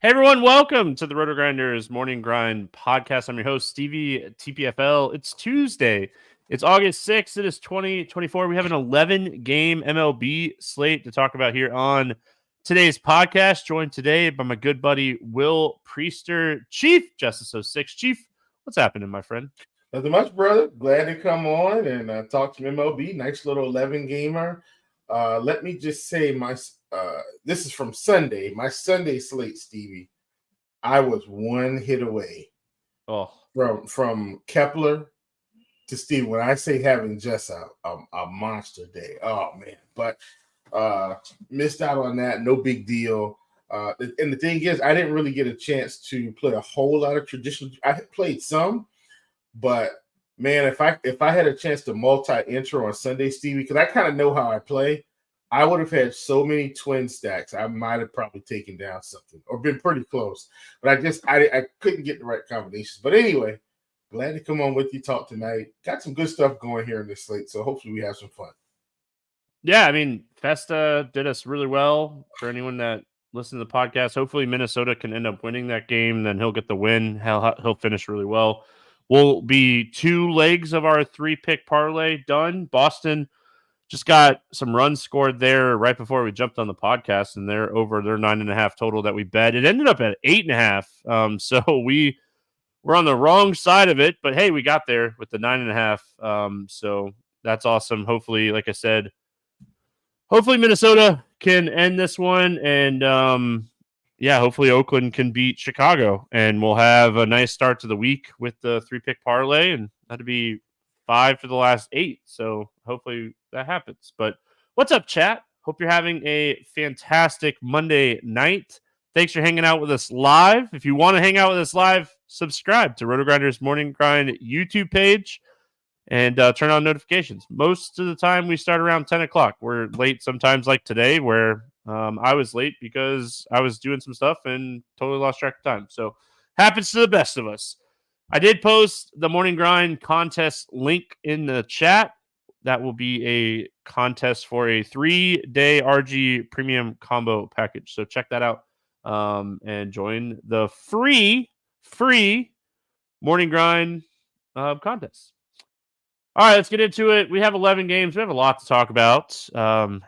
Hey everyone, welcome to the RotoGrinders Morning Grind podcast. I'm your host, Stevietpfl. It's Tuesday. It's August 6th. It is 2024. We have an 11-game MLB slate to talk about here on today's podcast. Joined today by my good buddy, Will Priester, ChiefJustice06. Chief, what's happening, my friend? Nothing much, brother. Glad to come on and talk some MLB. Nice little 11-gamer. Let me just say this is from Sunday. My Sunday slate, Stevie. I was one hit away from Kepler to Steve. When I say having just a monster day, oh man! But missed out on that. No big deal. And the thing is, I didn't really get a chance to play a whole lot of traditional. I had played some, but man, if I had a chance to multi-enter on Sunday, Stevie, because I kind of know how I play. I would have had so many twin stacks. I might have probably taken down something or been pretty close. But I couldn't get the right combinations. But anyway, glad to come on with you, talk tonight. Got some good stuff going here in this slate, so hopefully we have some fun. Yeah, I mean, Festa did us really well. For anyone that listened to the podcast, hopefully Minnesota can end up winning that game. Then he'll get the win. He'll finish really well. We'll be 2 legs of our 3-pick parlay done. Boston just got some runs scored there right before we jumped on the podcast, and they're over their 9.5 total that we bet. It ended up at 8.5. So we were on the wrong side of it, but hey, we got there with the 9.5. So that's awesome. Hopefully, like I said, Minnesota can end this one, and hopefully Oakland can beat Chicago, and we'll have a nice start to the week with the 3-pick parlay, and that'd be 5 for the last 8. So hopefully that happens. But what's up, chat? Hope you're having a fantastic Monday night. Thanks for hanging out with us live. If you want to hang out with us live, subscribe to RotoGrinders Morning Grind YouTube page and turn on notifications. Most of the time we start around 10 o'clock. We're late sometimes like today where I was late because I was doing some stuff and totally lost track of time. So happens to the best of us. I did post the Morning Grind contest link in the chat. That will be a contest for a 3-day RG Premium combo package. So check that out and join the free Morning Grind contest. All right, let's get into it. We have 11 games. We have a lot to talk about.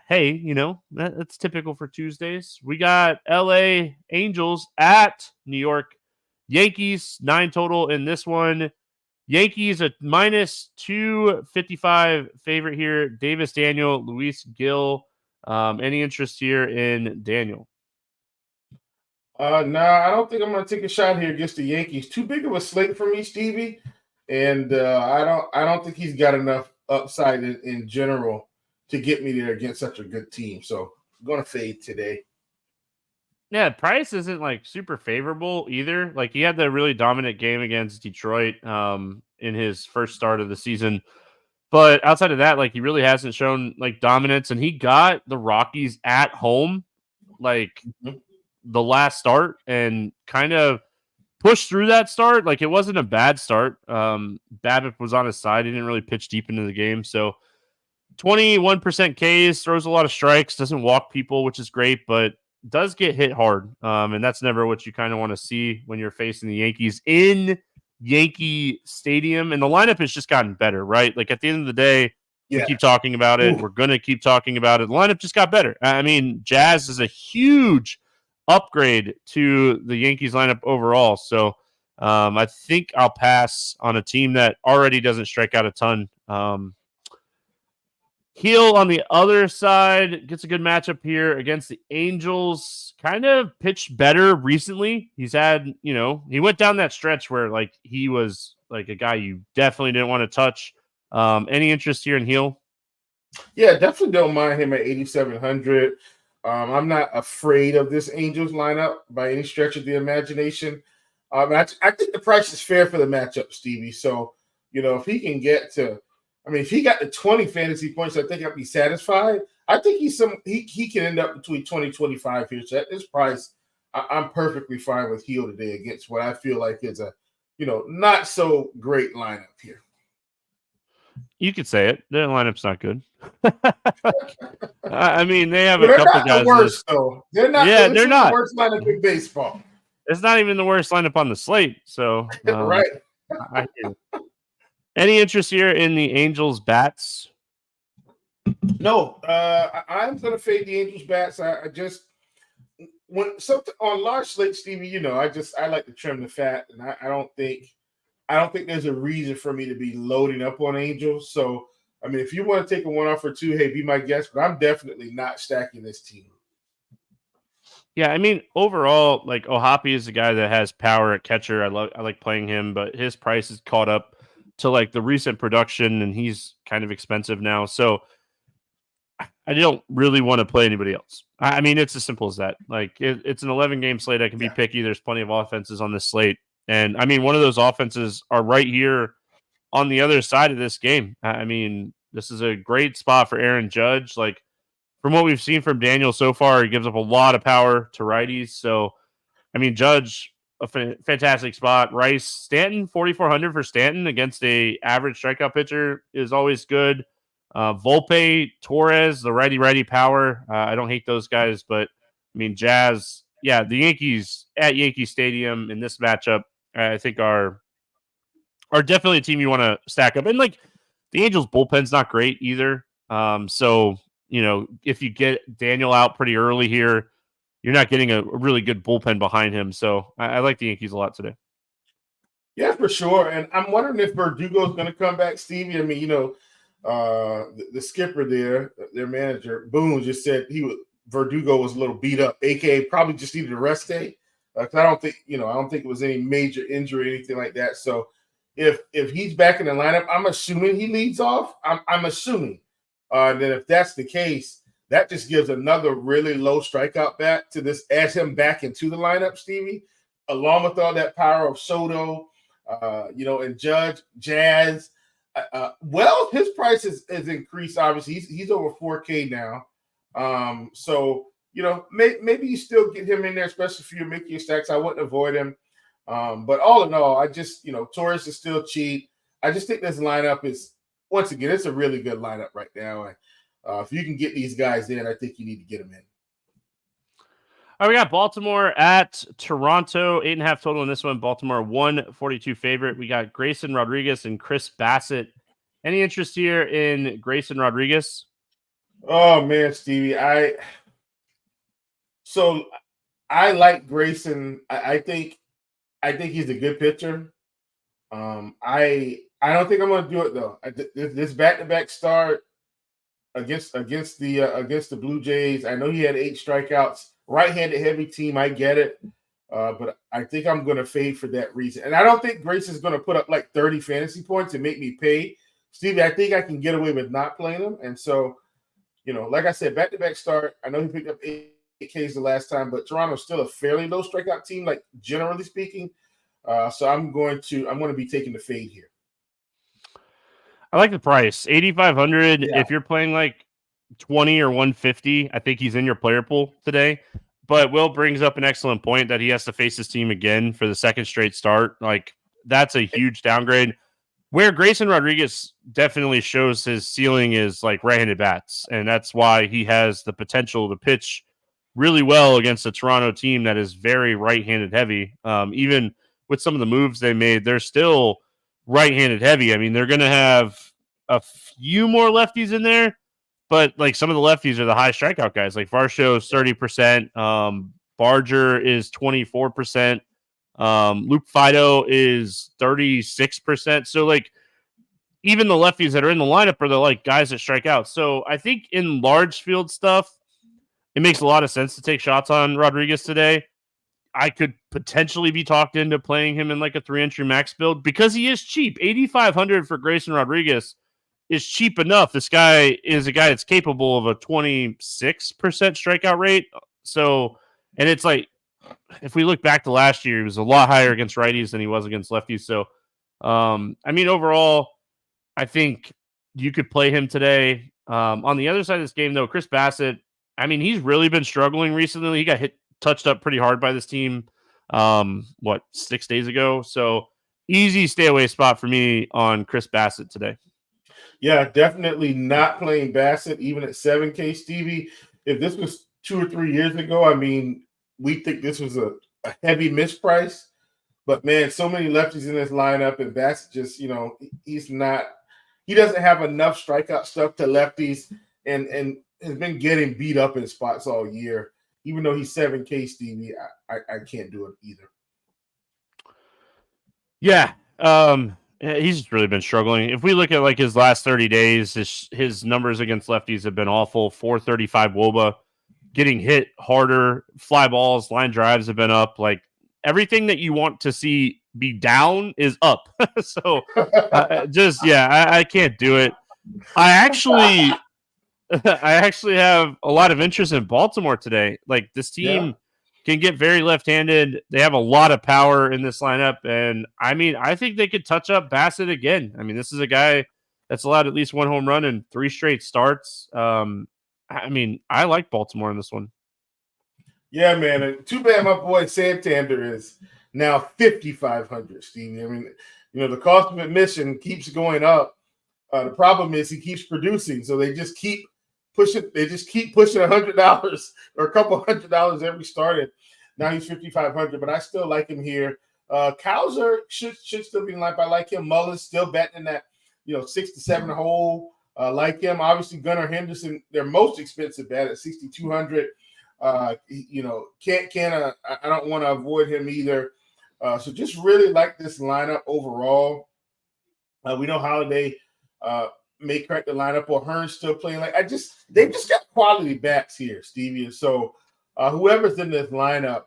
Hey, that's typical for Tuesdays. We got LA Angels at New York Yankees, 9 total in this one. Yankees a minus 255 favorite here. Davis Daniel, Luis Gil. Any interest here in Daniel? No, I don't think I'm going to take a shot here against the Yankees. Too big of a slate for me, Stevie. And I don't think he's got enough upside in general to get me there against such a good team. So I'm going to fade today. Yeah, Price isn't like super favorable either. Like he had the really dominant game against Detroit in his first start of the season. But outside of that, like he really hasn't shown like dominance, and he got the Rockies at home like the last start and kind of pushed through that start. Like it wasn't a bad start. Babbitt was on his side. He didn't really pitch deep into the game. So 21% Ks, throws a lot of strikes, doesn't walk people, which is great, but does get hit hard. And that's never what you kind of want to see when you're facing the Yankees in Yankee Stadium. And the lineup has just gotten better, right? Like at the end of the day, we keep talking about it. We're going to keep talking about it. The lineup just got better. I mean, Jazz is a huge upgrade to the Yankees lineup overall. So I think I'll pass on a team that already doesn't strike out a ton. Heel on the other side gets a good matchup here against the Angels. Kind of pitched better recently. He's had, he went down that stretch where like he was like a guy you definitely didn't want to touch. Any interest here in Heel? Yeah, definitely don't mind him at 8,700. I'm not afraid of this Angels lineup by any stretch of the imagination. I think the price is fair for the matchup, Stevie. So, if he can get to, if he got to 20 fantasy points, I think I'd be satisfied. I think he can end up between 20 25 here. So at this price, I'm perfectly fine with Heel today against what I feel like is a, not so great lineup here. You could say it. Their lineup's not good. I mean, they have a couple guys. Worst, though. They're not. Yeah, they're not the worst lineup in baseball. It's not even the worst lineup on the slate. So Right. I hear you. Any interest here in the Angels bats? No, I'm going to fade the Angels bats. I just when something on large slate, Stevie, I like to trim the fat, and I don't think there's a reason for me to be loading up on Angels. So I mean, if you want to take a 1-off or 2, hey, be my guest. But I'm definitely not stacking this team. Yeah, I mean, overall, like Ohapi is a guy that has power at catcher. I like playing him, but his price is caught up to like the recent production, and he's kind of expensive now. So I don't really want to play anybody else. I mean, it's as simple as that. Like it's an 11-game slate. I can be picky. There's plenty of offenses on this slate, and I mean, one of those offenses are right here on the other side of this game. I mean, this is a great spot for Aaron Judge. Like, from what we've seen from Daniel so far, he gives up a lot of power to righties. So, I mean, Judge, a fantastic spot. Rice, Stanton, 4,400 for Stanton against a average strikeout pitcher is always good. Volpe, Torres, the righty power. I don't hate those guys, but I mean, Jazz, the Yankees at Yankee Stadium in this matchup, I think are definitely a team you want to stack up. And like the Angels bullpen's not great either. So, if you get Daniel out pretty early here, you're not getting a really good bullpen behind him. So I like the Yankees a lot today. Yeah, for sure. And I'm wondering if Verdugo's going to come back, Stevie. I mean, the skipper there, their manager, Boone, just said Verdugo was a little beat up, aka probably just needed a rest day. Because I don't think it was any major injury or anything like that. So if he's back in the lineup, I'm assuming he leads off. I'm assuming. Then if that's the case, that just gives another really low strikeout bat to this, adds him back into the lineup, Stevie, along with all that power of Soto, and Judge, Jazz. His price is increased. Obviously, he's over 4K now. So maybe you still get him in there, especially if you're making your stacks. I wouldn't avoid him. But all in all, I just Torres is still cheap. I just think this lineup is, once again, it's a really good lineup right now. And if you can get these guys in, I think you need to get them in. All right, we got Baltimore at Toronto, 8.5 total in this one. Baltimore 142 favorite. We got Grayson Rodriguez and Chris Bassett. Any interest here in Grayson Rodriguez? Oh man, Stevie, I like Grayson. I think he's a good pitcher. I don't think I'm going to do it though. This back-to-back start against the Blue Jays. I know he had 8 strikeouts. Right-handed heavy team. I get it, but I think I'm going to fade for that reason. And I don't think Grayson's going to put up like 30 fantasy points and make me pay. Stevie, I think I can get away with not playing him. And so, like I said, back-to-back start. I know he picked up 8 Ks the last time, but Toronto's still a fairly low strikeout team, like generally speaking. So I'm going to be taking the fade here. I like the price, 8,500. Yeah. If you're playing like 20 or 150, I think he's in your player pool today. But Will brings up an excellent point that he has to face his team again for the second straight start. Like, that's a huge downgrade. Where Grayson Rodriguez definitely shows his ceiling is like right-handed bats, and that's why he has the potential to pitch really well against a Toronto team that is very right-handed heavy. Even with some of the moves they made, they're still right-handed heavy. I mean, they're going to have a few more lefties in there, but like some of the lefties are the high strikeout guys. Like Varsho's 30%, Barger is 24%, Luke Fido is 36%. So like even the lefties that are in the lineup are the like guys that strike out. So I think in large field stuff, it makes a lot of sense to take shots on Rodriguez today. I could potentially be talked into playing him in like a 3-entry max build because he is cheap. 8,500 for Grayson Rodriguez is cheap enough. This guy is a guy that's capable of a 26% strikeout rate. So, and it's like, if we look back to last year, he was a lot higher against righties than he was against lefties. So, I mean, overall, I think you could play him today. On the other side of this game, though, Chris Bassett, I mean, he's really been struggling recently. He got touched up pretty hard by this team, 6 days ago? So easy stay away spot for me on Chris Bassett today. Yeah, definitely not playing Bassett, even at 7K, Stevie. If this was 2 or 3 years ago, I mean, we think this was a a heavy misprice. But man, so many lefties in this lineup, and Bassett just, he doesn't have enough strikeout stuff to lefties, and has been getting beat up in spots all year. Even though he's 7K, Stevie, I can't do it either. Yeah. He's just really been struggling. If we look at like his last 30 days, his numbers against lefties have been awful. 435 WOBA, getting hit harder, fly balls, line drives have been up. Like everything that you want to see be down is up. So I can't do it. I actually have a lot of interest in Baltimore today. Like this team can get very left-handed. They have a lot of power in this lineup. And I mean, I think they could touch up Bassett again. I mean, this is a guy that's allowed at least one home run in 3 straight starts. I mean, I like Baltimore in this one. Yeah, man. And too bad my boy Santander is now 5,500, Stevie. I mean, the cost of admission keeps going up. The problem is he keeps producing. So they just keep pushing $100 or a couple $100 every start. Now he's 5,500, but I still like him here. Cowser should still be in line. I like him. Mullins still betting in that 6 to 7 hole. Like him, obviously Gunnar Henderson, their most expensive bet at 6,200. I don't want to avoid him either. So just really like this lineup overall. We know Holiday may crack the lineup, or Hearn's still playing. They've just got quality bats here, Stevie. And so whoever's in this lineup,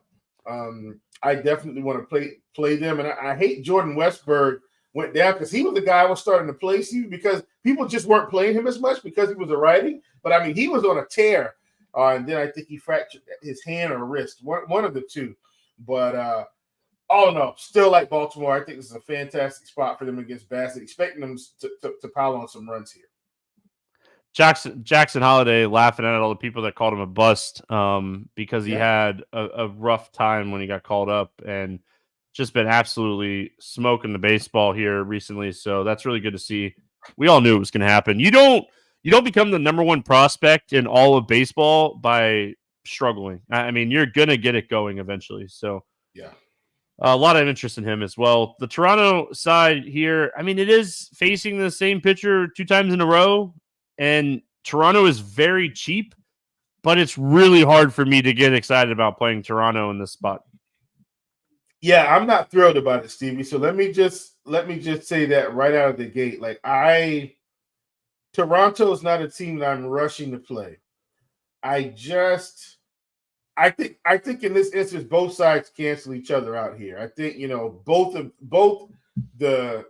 I definitely want to play them. And I hate Jordan Westberg went down because he was the guy I was starting to play, Stevie, because people just weren't playing him as much because he was a righty. But I mean, he was on a tear. And then I think he fractured his hand or wrist, one of the two. But all in all, still like Baltimore. I think this is a fantastic spot for them against Bassett, expecting them to pile on some runs here. Jackson Holiday laughing at all the people that called him a bust because he had a rough time when he got called up and just been absolutely smoking the baseball here recently. So that's really good to see. We all knew it was going to happen. You don't become the number one prospect in all of baseball by struggling. I mean, you're going to get it going eventually. So yeah. A lot of interest in him as well. The Toronto side here, I mean, it is facing the same pitcher 2 times in a row, and Toronto is very cheap, but it's really hard for me to get excited about playing Toronto in this spot. Yeah, I'm not thrilled about it, Stevie. So let me just say that right out of the gate. Toronto is not a team that I'm rushing to play. I think in this instance, both sides cancel each other out here. I think, both the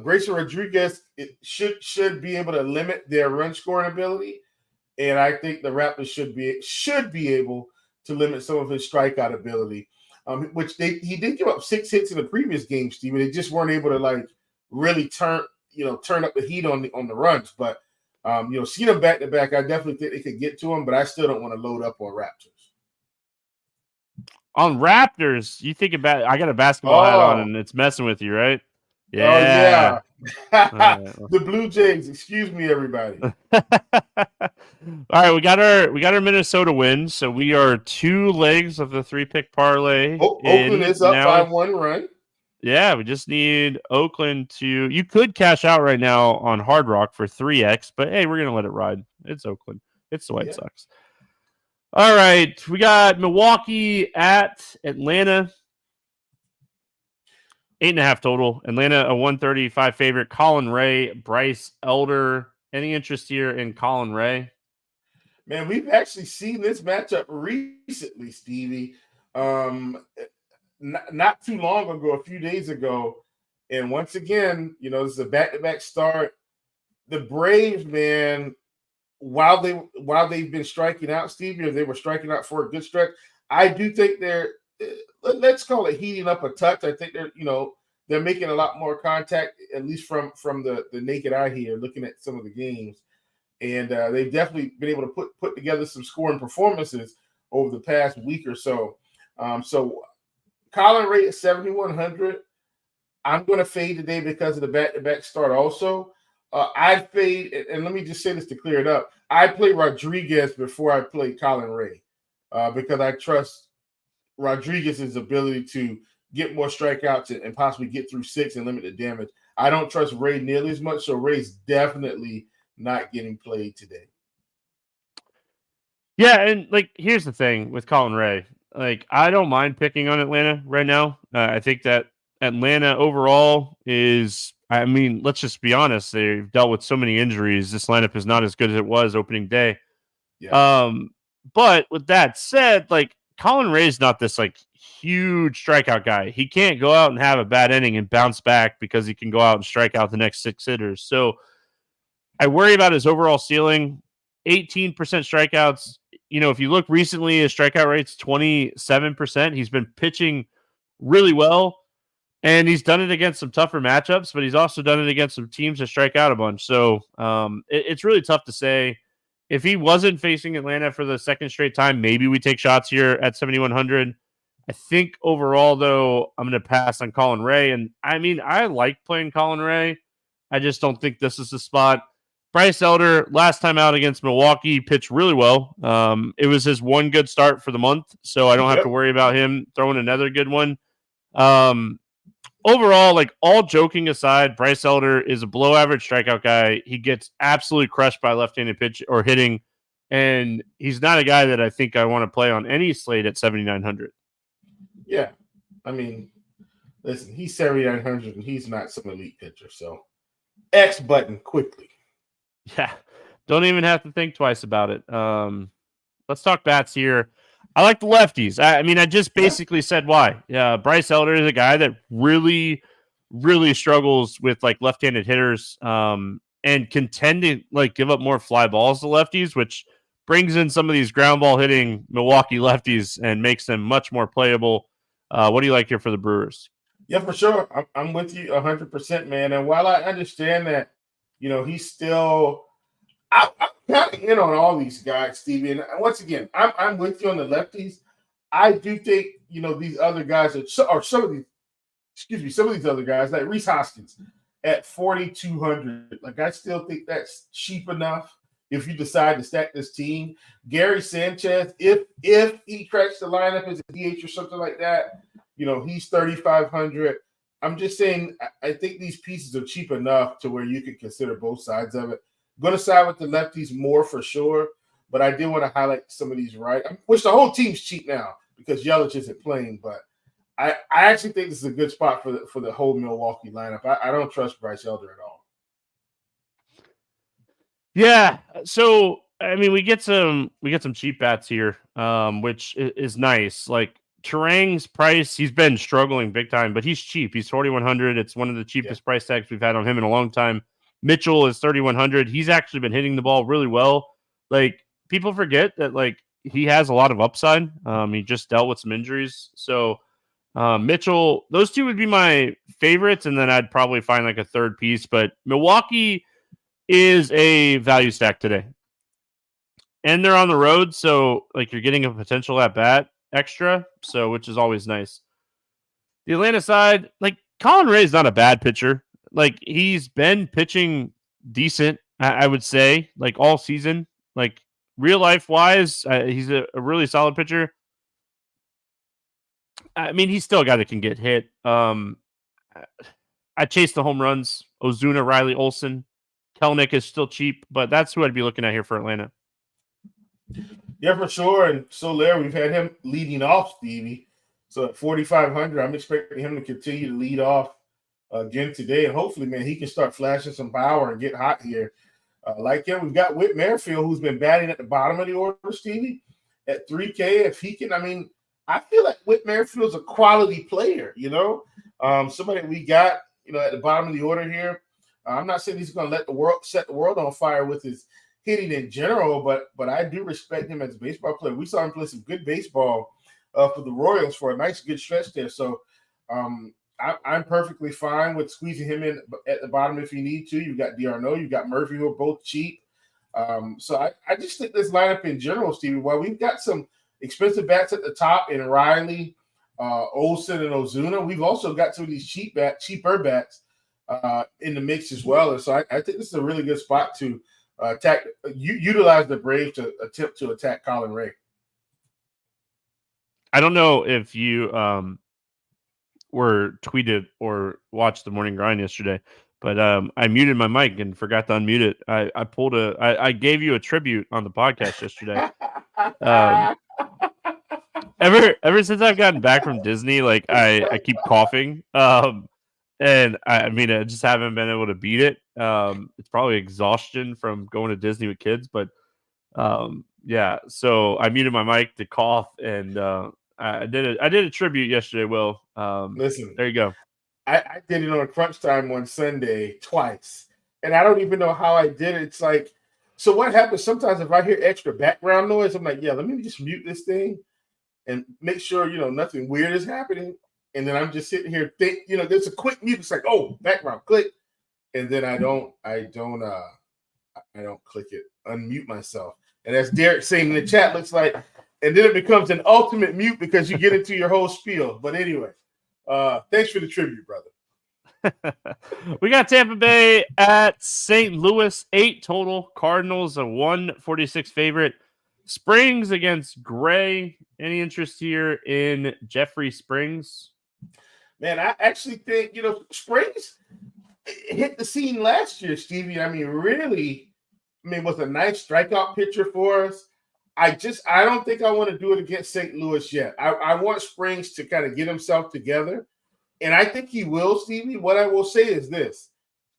Grayson Rodriguez should be able to limit their run scoring ability. And I think the Raptors should be able to limit some of his strikeout ability, which he did give up 6 hits in the previous game, Steven. They just weren't able to really turn up the heat on the runs. But seeing them back to back, I definitely think they could get to him, but I still don't want to load up on Raptors. On Raptors, you think about I got a basketball hat on and it's messing with you, right? Yeah. The Blue Jays, excuse me, everybody. All right, we got our Minnesota win, so we are 2 legs of the 3-pick parlay. Oakland is up by 1 run. Yeah, we just need Oakland to. You could cash out right now on Hard Rock for 3x, but hey, we're gonna let it ride. It's Oakland. It's the White Sox. All right, we got Milwaukee at Atlanta. 8.5 total. Atlanta, a 135 favorite. Colin Ray, Bryce Elder. Any interest here in Colin Ray? Man, we've actually seen this matchup recently, Stevie. Not too long ago, a few days ago. And once again, this is a back-to-back start. The Braves, man, while they've been striking out, Stevie, or they were striking out for a good stretch, I do think they're, let's call it heating up a touch. I think they're making a lot more contact, at least from the naked eye here, looking at some of the games. And they've definitely been able to put together some scoring performances over the past week or so. So Colin Ray at 7,100. I'm going to fade today because of the back-to-back start also. I fade, and let me just say this to clear it up. I play Rodriguez before I play Colin Ray because I trust Rodriguez's ability to get more strikeouts and possibly get through 6 and limit the damage. I don't trust Ray nearly as much, so Ray's definitely not getting played today. Yeah, and like here's the thing with Colin Ray. Like I don't mind picking on Atlanta right now. I think that Atlanta overall is. I mean, let's just be honest. They've dealt with so many injuries. This lineup is not as good as it was opening day. Yeah. But with that said, like Colin Ray's not this like huge strikeout guy. He can't go out and have a bad inning and bounce back because he can go out and strike out the next 6 hitters. So I worry about his overall ceiling. 18% strikeouts. You know, if you look recently, his strikeout rate's 27%. He's been pitching really well, and he's done it against some tougher matchups, but he's also done it against some teams that strike out a bunch. So it's really tough to say. If he wasn't facing Atlanta for the second straight time, maybe we take shots here at 7,100. I think overall, though, I'm going to pass on Colin Ray. And I mean, I like playing Colin Ray. I just don't think this is the spot. Bryce Elder, last time out against Milwaukee, pitched really well. It was his one good start for the month, so I don't have to worry about him throwing another good one. Overall, like all joking aside, Bryce Elder is a below average strikeout guy. He gets absolutely crushed by left-handed pitch or hitting, and he's not a guy that I think I want to play on any slate at 7,900. Yeah. I mean, listen, he's 7,900 and he's not some elite pitcher, so X button quickly. Yeah, don't even have to think twice about it. Let's talk bats here. I like the lefties. I mean, I just basically said why. Yeah, Bryce Elder is a guy that really, really struggles with like left-handed hitters and can tend to like give up more fly balls to lefties, which brings in some of these ground ball hitting Milwaukee lefties and makes them much more playable. What do you like here for the Brewers? Yeah, for sure. I'm with you 100%, man. And while I understand that, you know, he's still I'm kind of in on all these guys, Stevie. And once again, I'm with you on the lefties. I do think, you know, these other guys or some of these other guys, like Rhys Hoskins at 4,200. Like, I still think that's cheap enough if you decide to stack this team. Gary Sanchez, if he cracks the lineup as a DH or something like that, you know, he's 3,500. I'm just saying, I think these pieces are cheap enough to where you could consider both sides of it. I'm going to side with the lefties more for sure, but I do want to highlight some of these which the whole team's cheap now because Yelich isn't playing, but I actually think this is a good spot for the whole Milwaukee lineup. I don't trust Bryce Elder at all. Yeah, so I mean, we get some cheap bats here, which is nice. Like Terang's price, he's been struggling big time, but he's cheap. He's 4,100. It's one of the cheapest price tags we've had on him in a long time. Mitchell is 3,100. He's actually been hitting the ball really well. Like people forget that like he has a lot of upside. He just dealt with some injuries. So Mitchell, those two would be my favorites, and then I'd probably find like a third piece. But Milwaukee is a value stack today. And they're on the road, so like you're getting a potential at bat extra, so which is always nice. The Atlanta side, like Colin Ray is not a bad pitcher. Like he's been pitching decent, I would say, like all season. Like real life wise, he's a really solid pitcher. I mean, he's still a guy that can get hit. I chase the home runs. Ozuna, Riley, Olsen, Kelnick is still cheap, but that's who I'd be looking at here for Atlanta. Yeah, for sure. And Soler, we've had him leading off, Stevie. So at 4,500, I'm expecting him to continue to lead off again today. And hopefully, man, he can start flashing some power and get hot here. Like him, we've got Whit Merrifield, who's been batting at the bottom of the order, Stevie, at 3K. If he can, I mean, I feel like Whit Merrifield's a quality player, you know? Somebody we got, you know, at the bottom of the order here. I'm not saying he's going to set the world on fire with his hitting in general, but I do respect him as a baseball player. We saw him play some good baseball for the Royals for a nice, good stretch there. So I'm perfectly fine with squeezing him in at the bottom if you need to. You've got d'Arnaud, you've got Murphy, who are both cheap. So I just think this lineup in general, Stevie, while we've got some expensive bats at the top in Riley, Olsen, and Ozuna, we've also got some of these cheaper bats in the mix as well. And so I think this is a really good spot to utilize the Braves to attempt to attack Colin Ray. I don't know if you were tweeted or watched the morning grind yesterday, but I muted my mic and forgot to unmute it. I gave you a tribute on the podcast yesterday. Ever since I've gotten back from Disney, like I keep coughing. And I mean, I just haven't been able to beat it. It's probably exhaustion from going to Disney with kids, but yeah. So I muted my mic to cough, and I did a tribute yesterday. Will, Listen, there you go. I did it on Crunch Time on Sunday twice, and I don't even know how I did it. It's like, so what happens sometimes if I hear extra background noise, I'm like, yeah, let me just mute this thing and make sure nothing weird is happening. And then I'm just sitting here, there's a quick mute. It's like, oh, background, click, and then I don't click it, unmute myself. And as Derek saying in the chat, looks like, and then it becomes an ultimate mute because you get into your whole spiel. But anyway, thanks for the tribute, brother. We got Tampa Bay at St. Louis, 8 total. Cardinals a 146 favorite. Springs against Gray. Any interest here in Jeffrey Springs? Man, I actually think, Springs hit the scene last year, Stevie. I mean, really, was a nice strikeout pitcher for us. I don't think I want to do it against St. Louis yet. I want Springs to kind of get himself together. And I think he will, Stevie. What I will say is this.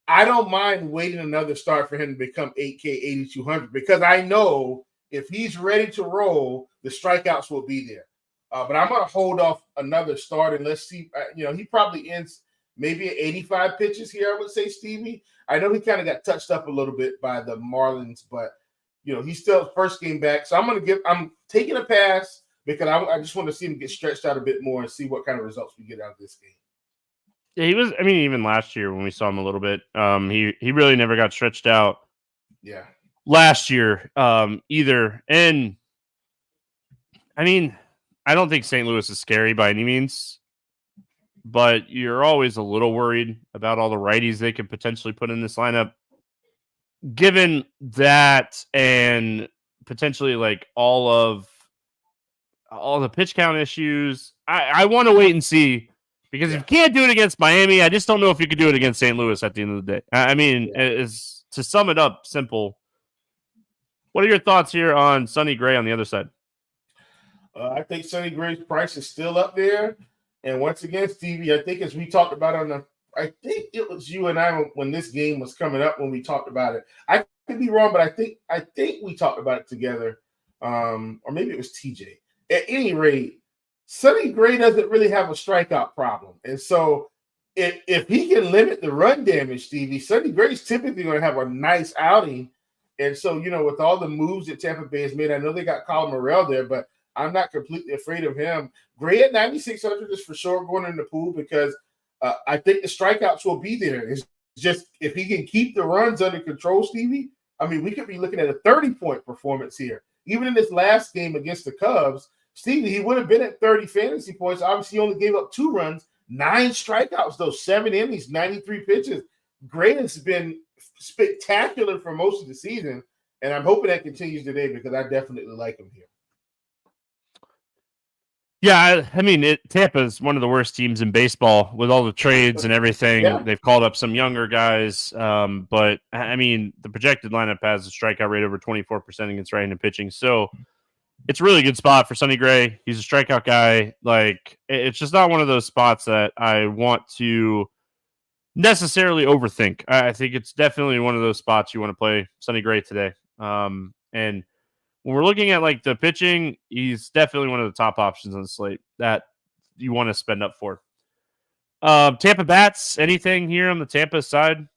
I don't mind waiting another start for him to become 8K, 8,200, because I know if he's ready to roll, the strikeouts will be there. But I'm going to hold off another start and let's see. He probably ends maybe at 85 pitches here, I would say, Stevie. I know he kind of got touched up a little bit by the Marlins, but, he's still first game back. So I'm taking a pass because I just want to see him get stretched out a bit more and see what kind of results we get out of this game. Yeah, he was. I mean, even last year when we saw him a little bit, he really never got stretched out. Yeah. Last year, either. And I mean, I don't think St. Louis is scary by any means, but you're always a little worried about all the righties they could potentially put in this lineup. Given that, and potentially like all the pitch count issues, I want to wait and see. Because if you can't do it against Miami, I just don't know if you could do it against St. Louis at the end of the day. I mean, is to sum it up simple. What are your thoughts here on Sonny Gray on the other side? I think Sonny Gray's price is still up there. And once again, Stevie, I think as we talked about I think it was you and I when this game was coming up when we talked about it. I could be wrong, but I think we talked about it together. Or maybe it was TJ. At any rate, Sonny Gray doesn't really have a strikeout problem. And so if he can limit the run damage, Stevie, Sonny Gray's typically going to have a nice outing. And so, with all the moves that Tampa Bay has made, I know they got Colin Morrell there, but I'm not completely afraid of him. Gray at 9,600 is for sure going in the pool because I think the strikeouts will be there. It's just if he can keep the runs under control, Stevie, I mean, we could be looking at a 30-point performance here. Even in this last game against the Cubs, Stevie, he would have been at 30 fantasy points. Obviously, he only gave up 2 runs, 9 strikeouts, those 7 innings, 93 pitches. Gray has been spectacular for most of the season, and I'm hoping that continues today because I definitely like him here. Yeah, I mean, Tampa is one of the worst teams in baseball with all the trades and everything. Yeah. They've called up some younger guys, but I mean, the projected lineup has a strikeout rate over 24% against right-handed pitching, so it's a really good spot for Sonny Gray. He's a strikeout guy. Like, it's just not one of those spots that I want to necessarily overthink. I think it's definitely one of those spots you want to play Sonny Gray today. And when we're looking at like the pitching, he's definitely one of the top options on the slate that you want to spend up for. Tampa bats, anything here on the Tampa side?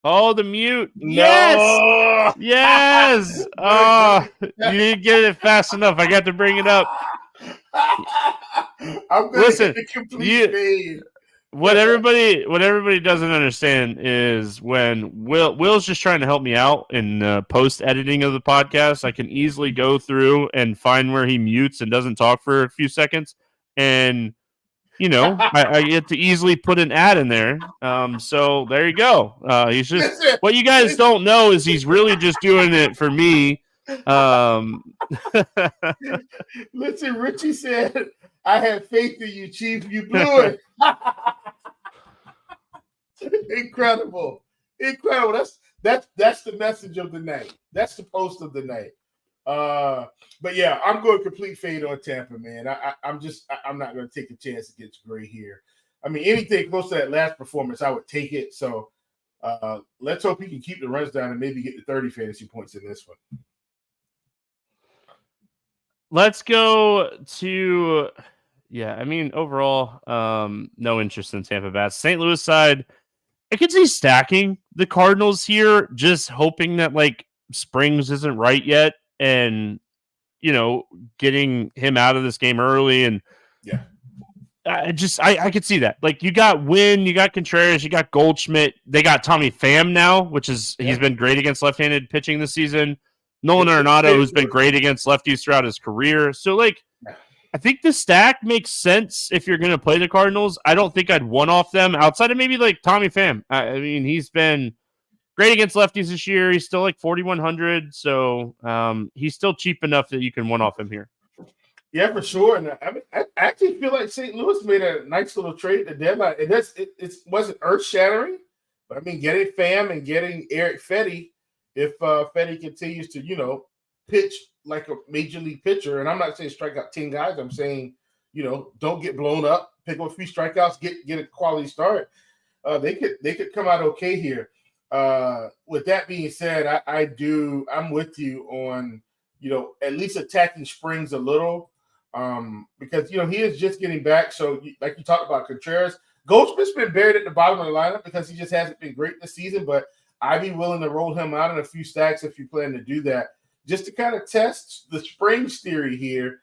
Oh, the mute. No! Yes. Yes. Oh, you didn't get it fast enough. I got to bring it up. I'm going to hit the complete fade. What everybody doesn't understand is when Will's just trying to help me out in post editing of the podcast. I can easily go through and find where he mutes and doesn't talk for a few seconds, and I get to easily put an ad in there. So there you go. He's just what you guys don't know is he's really just doing it for me Listen, Richie said, I had faith in you, Chief. You blew it. Incredible. That's the message of the night. That's the post of the night. But yeah, I'm going complete fade on Tampa, man. I'm not going to take a chance against Gray here. I mean, anything close to that last performance, I would take it. So let's hope he can keep the runs down and maybe get to 30 fantasy points in this one. Let's go to, I mean, overall, no interest in Tampa Bats. St. Louis side, I could see stacking the Cardinals here, just hoping that like Springs isn't right yet and, getting him out of this game early. And I could see that. Like you got Wynn, you got Contreras, you got Goldschmidt. They got Tommy Pham now, which is he's been great against left-handed pitching this season. Nolan Arenado, who's been great against lefties throughout his career. So, like, I think the stack makes sense if you're going to play the Cardinals. I don't think I'd one-off them outside of maybe, like, Tommy Pham. I mean, he's been great against lefties this year. He's still, like, 4,100. So, he's still cheap enough that you can one-off him here. Yeah, for sure. And I actually feel like St. Louis made a nice little trade at the deadline. And it wasn't earth-shattering. But, I mean, getting Pham and getting Eric Fetty, if Fetty continues to, pitch like a major league pitcher, and I'm not saying strike out 10 guys, I'm saying, don't get blown up, pick up a few strikeouts, get a quality start. They could come out okay here. With that being said, I'm with you on, at least attacking Springs a little, because he is just getting back. So like you talked about Contreras, Goldschmidt's been buried at the bottom of the lineup because he just hasn't been great this season, but I'd be willing to roll him out in a few stacks if you plan to do that, just to kind of test the Springs theory here.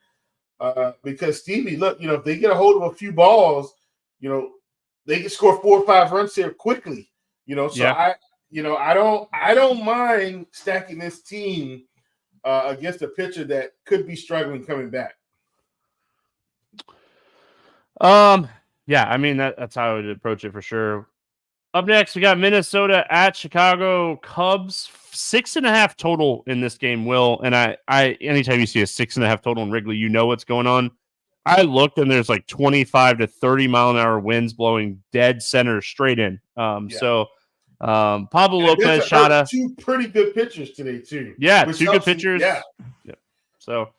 Because Stevie, look, if they get a hold of a few balls, they can score 4 or 5 runs here quickly. So I don't mind stacking this team against a pitcher that could be struggling coming back. I mean that's how I would approach it for sure. Up next, we got Minnesota at Chicago Cubs. 6.5 total in this game, Will. And I anytime you see a 6.5 total in Wrigley, you know what's going on. I looked and there's like 25 to 30 mile an hour winds blowing dead center straight in. So Pablo Lopez shot a 2 pretty good pitchers today too. Yeah, 2 good pitchers. Yeah. So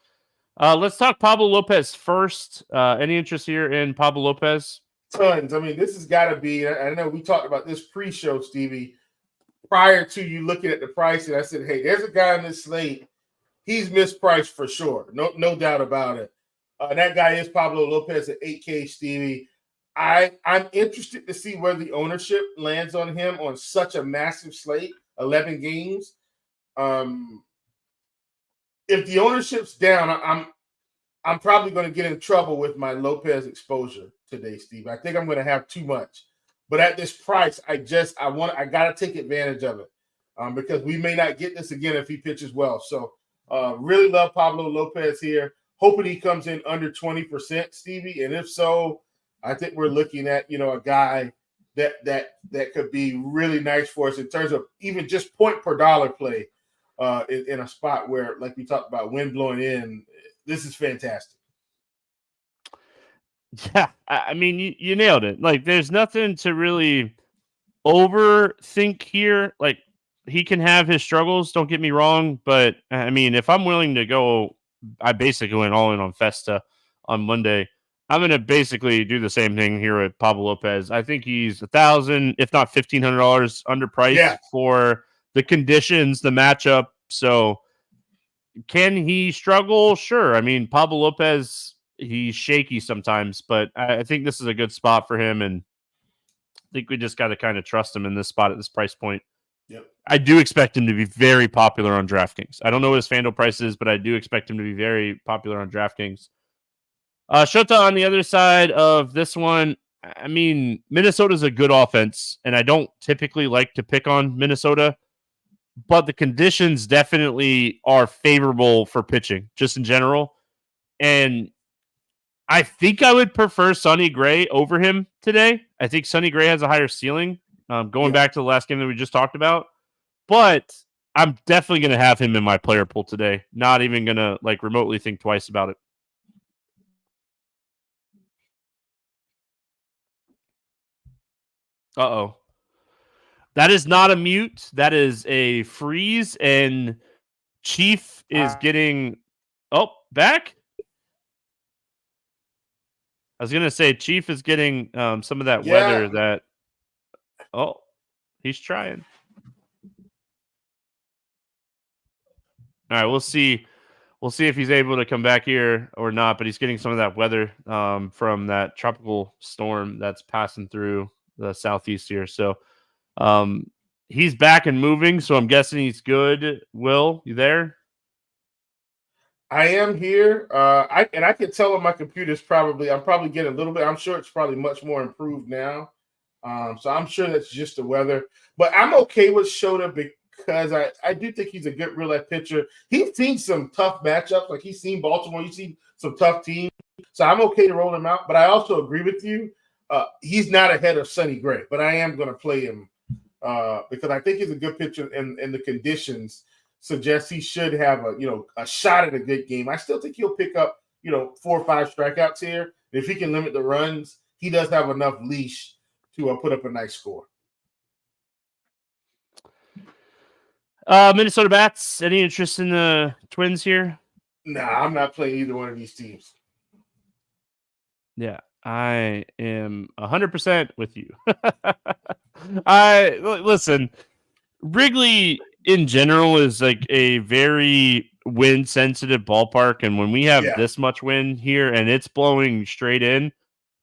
let's talk Pablo Lopez first. Any interest here in Pablo Lopez? Tons. I mean, this has got to be, I know we talked about this pre-show, Stevie, prior to you looking at the price, and I said, hey, there's a guy on this slate. He's mispriced for sure. No doubt about it. That guy is Pablo Lopez at 8K, Stevie. I'm interested to see where the ownership lands on him on such a massive slate, 11 games. If the ownership's down, I'm probably going to get in trouble with my Lopez exposure today, Steve. I think I'm going to have too much. But at this price, I got to take advantage of it because we may not get this again if he pitches well. So really love Pablo Lopez here. Hoping he comes in under 20%, Stevie. And if so, I think we're looking at, a guy that could be really nice for us in terms of even just point per dollar play in a spot where, like we talked about, wind blowing in. This is fantastic. Yeah, I mean, you nailed it. Like, there's nothing to really overthink here. Like, he can have his struggles, don't get me wrong. But, I mean, if I'm willing to go, I basically went all in on Festa on Monday. I'm going to basically do the same thing here at Pablo Lopez. I think he's $1,000, if not $1,500 underpriced for the conditions, the matchup. So, can he struggle? Sure. I mean, Pablo Lopez, he's shaky sometimes, but I think this is a good spot for him. And I think we just got to kind of trust him in this spot at this price point. Yep. I do expect him to be very popular on DraftKings. I don't know what his FanDuel price is, but I do expect him to be very popular on DraftKings. Shota on the other side of this one. I mean, Minnesota's a good offense, and I don't typically like to pick on Minnesota, but the conditions definitely are favorable for pitching, just in general. And I think I would prefer Sonny Gray over him today. I think Sonny Gray has a higher ceiling, going back to the last game that we just talked about. But I'm definitely going to have him in my player pool today. Not even going to like remotely think twice about it. Uh-oh. That is not a mute. That is a freeze, and Chief is getting... Oh, back? I was going to say Chief is getting some of that weather that... Oh, he's trying. All right, we'll see. We'll see if he's able to come back here or not, but he's getting some of that weather from that tropical storm that's passing through the southeast here. So he's back and moving, so I'm guessing he's good. Will, you there? I am here. I can tell on my computer's I'm probably getting a little bit. I'm sure it's probably much more improved now. So I'm sure that's just the weather. But I'm okay with Shota because I do think he's a good real life pitcher. He's seen some tough matchups, like he's seen Baltimore, he's seen some tough teams. So I'm okay to roll him out. But I also agree with you. He's not ahead of Sonny Gray, but I am going to play him because I think he's a good pitcher, and the conditions suggest he should have a shot at a good game. I still think he'll pick up 4 or 5 strikeouts here. If he can limit the runs, he does have enough leash to put up a nice score. Minnesota Bats, any interest in the Twins here? Nah, I'm not playing either one of these teams. Yeah, I am 100% with you. Listen, Wrigley in general is like a very wind sensitive ballpark, and when we have this much wind here and it's blowing straight in,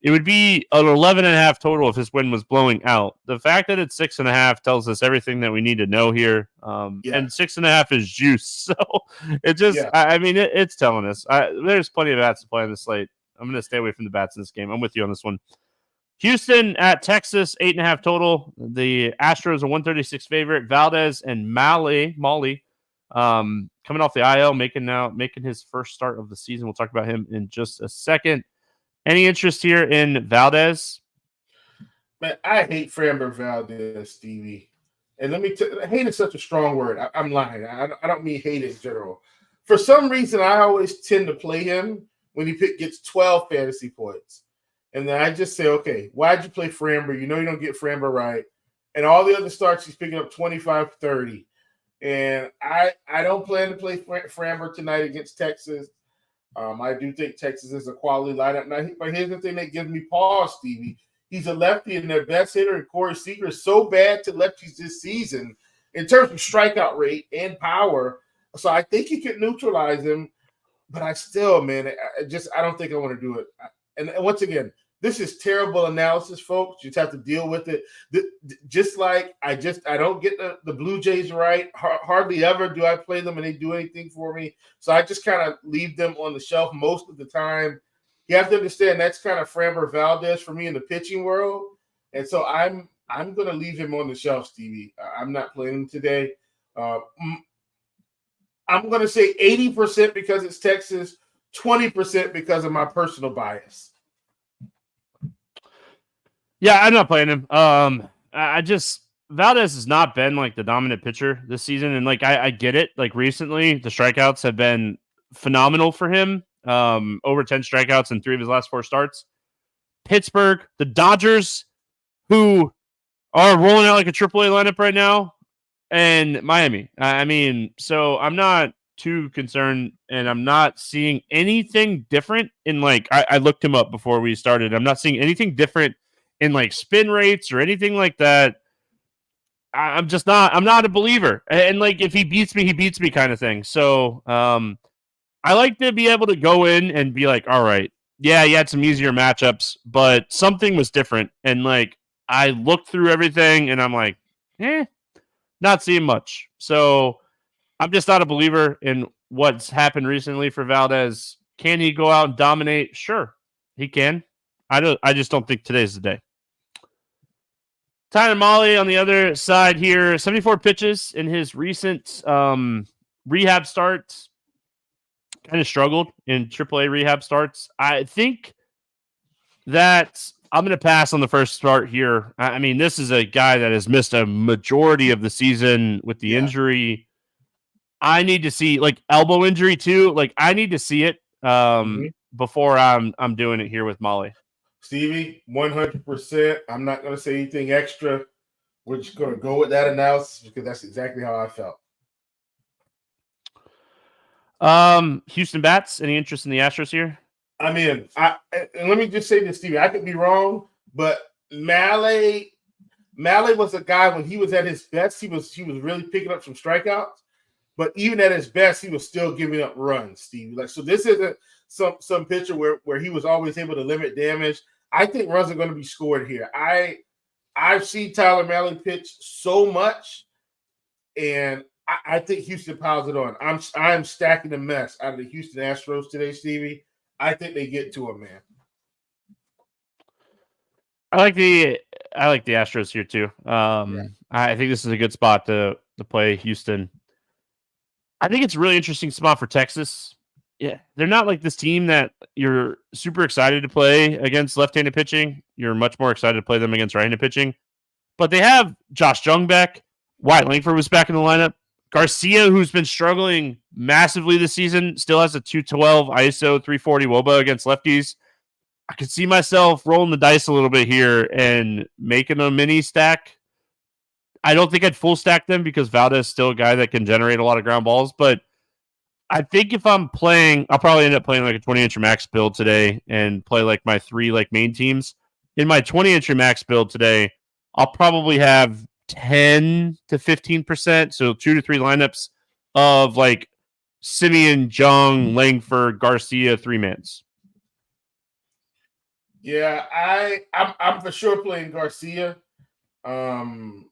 it would be an 11.5 total if his wind was blowing out. The fact that it's 6.5 tells us everything that we need to know here. And 6.5 is juice. So it just, I mean, it's telling us. There's plenty of bats to play on the slate. I'm going to stay away from the bats in this game. I'm with you on this one. Houston at Texas, 8.5 total. The Astros a 136 favorite. Valdez and Molly coming off the IL, making his first start of the season. We'll talk about him in just a second. Any interest here in Valdez? Man, I hate Framber Valdez, Stevie. And let me hate is such a strong word. I'm lying. I don't mean hate in general. For some reason, I always tend to play him when he gets 12 fantasy points. And then I just say, okay, why'd you play Framber? You know you don't get Framber right. And all the other starts, he's picking up 25, 30. And I don't plan to play Framber tonight against Texas. I do think Texas is a quality lineup. Now, but here's the thing that gives me pause, Stevie. He's a lefty, and their best hitter, and Corey Seager, is so bad to lefties this season in terms of strikeout rate and power. So I think he could neutralize him. But I still, man, I don't think I want to do it. And once again, this is terrible analysis, folks. You just have to deal with it. Just like I don't get the Blue Jays right. Hardly ever do I play them and they do anything for me. So I just kind of leave them on the shelf most of the time. You have to understand that's kind of Framber Valdez for me in the pitching world. And so I'm going to leave him on the shelf, Stevie. I'm not playing him today. I'm going to say 80% because it's Texas, 20% because of my personal bias. Yeah, I'm not playing him. Valdez has not been like the dominant pitcher this season, and like I get it. Like recently, the strikeouts have been phenomenal for him. Over 10 strikeouts in 3 of his last 4 starts. Pittsburgh, the Dodgers, who are rolling out like a AAA lineup right now, and Miami. I mean, so I'm not too concerned, and I'm not seeing anything different in like I looked him up before we started. I'm not seeing anything different in like spin rates or anything like that. I'm not a believer. And like, if he beats me kind of thing. So I like to be able to go in and be like, all right, yeah, you had some easier matchups, but something was different. And like, I looked through everything and I'm like, not seeing much. So I'm just not a believer in what's happened recently for Valdez. Can he go out and dominate? Sure, he can. I just don't think today's the day. Tyler Mahle on the other side here, 74 pitches in his recent rehab starts. Kind of struggled in AAA rehab starts. I think that I'm going to pass on the first start here. I mean, this is a guy that has missed a majority of the season with the injury. I need to see like elbow injury too. Like I need to see it before I'm doing it here with Molly. Stevie, 100%. I'm not going to say anything extra. We're just going to go with that analysis because that's exactly how I felt. Houston Bats, any interest in the Astros here? I mean, and let me just say this, Stevie. I could be wrong, but Malley was a guy when he was at his best. He was really picking up some strikeouts, but even at his best, he was still giving up runs, Stevie. Like, so this isn't some pitcher where he was always able to limit damage. I think runs are going to be scored here. I've seen Tyler Malley pitch so much, and I think Houston piles it on. I'm stacking the mess out of the Houston Astros today, Stevie. I think they get to him, man. I like the Astros here too. I think this is a good spot to play Houston. I think it's a really interesting spot for Texas. Yeah, they're not like this team that you're super excited to play against left-handed pitching. You're much more excited to play them against right-handed pitching. But they have Josh Jung back. Wyatt Langford was back in the lineup. Garcia, who's been struggling massively this season, still has a 212 ISO, 340 WOBA against lefties. I could see myself rolling the dice a little bit here and making a mini stack. I don't think I'd full stack them because Valdez is still a guy that can generate a lot of ground balls, but I think if I'm playing, I'll probably end up playing like a 20-inch max build today and play like my 3 like main teams. In my 20-inch max build today, I'll probably have 10 to 15%, so 2 to 3 lineups of like Simeon, Jung, Langford, Garcia, 3-mans. Yeah, I'm for sure playing Garcia. And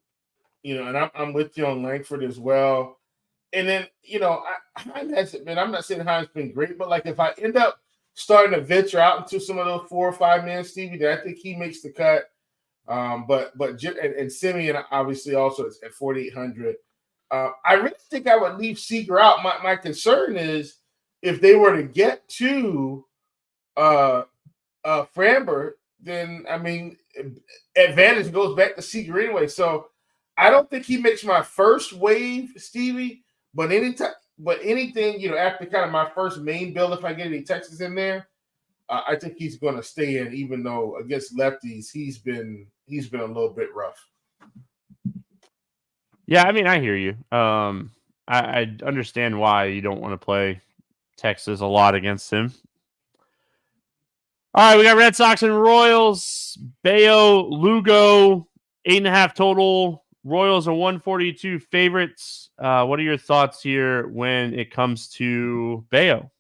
I'm with you on Langford as well. And then, Heim hasn't been, I'm not saying Heim's been great, but like if I end up starting to venture out into some of those 4 or 5 men, Stevie, then I think he makes the cut. But Simeon obviously also is at 4,800. I really think I would leave Seager out. My concern is if they were to get to Framber, then I mean advantage goes back to Seager anyway. So I don't think he makes my first wave, Stevie. But anything, after kind of my first main build, if I get any Texas in there, I think he's going to stay in. Even though against lefties, he's been a little bit rough. Yeah, I mean, I hear you. I understand why you don't want to play Texas a lot against him. All right, we got Red Sox and Royals. Bayo, Lugo, 8.5 total. Royals are 142 favorites. What are your thoughts here when it comes to Bayo?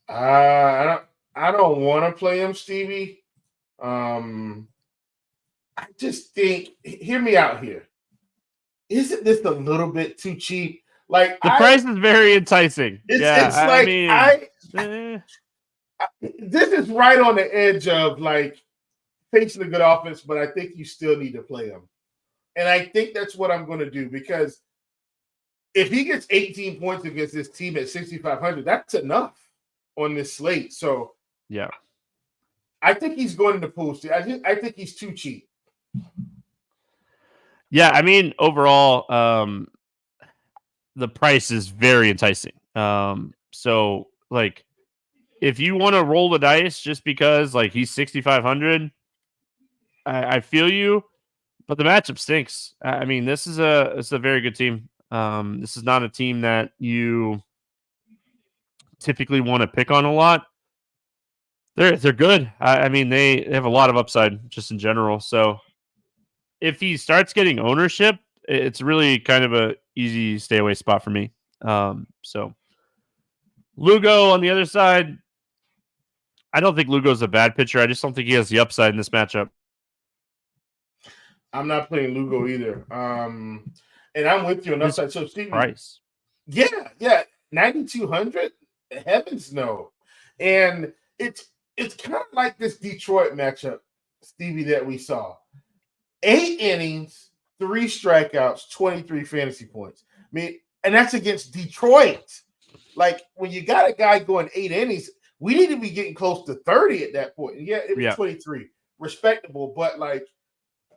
I don't want to play him, Stevie. I just think, hear me out here. Isn't this a little bit too cheap? Like the price is very enticing. This is right on the edge of like facing a good offense, but I think you still need to play him. And I think that's what I'm going to do because if he gets 18 points against this team at 6,500, that's enough on this slate. So, yeah, I think he's going into pool. I think he's too cheap. Yeah, I mean, overall, the price is very enticing. So, like, if you want to roll the dice just because, like, he's 6,500, I feel you. But the matchup stinks. I mean, it's a very good team. This is not a team that you typically want to pick on a lot. They're good. I mean, they have a lot of upside just in general. So if he starts getting ownership, it's really kind of a easy stay away spot for me. So Lugo on the other side, I don't think Lugo's a bad pitcher. I just don't think he has the upside in this matchup. I'm not playing Lugo either. And I'm with you on upside. So Steve, price. Yeah, 9,200. Heavens no. And it's kind of like this Detroit matchup, Stevie, that we saw. 8 innings, 3 strikeouts, 23 fantasy points. I mean, and that's against Detroit. Like when you got a guy going 8 innings, we need to be getting close to 30 at that point. And yeah, it was 23. Respectable, but like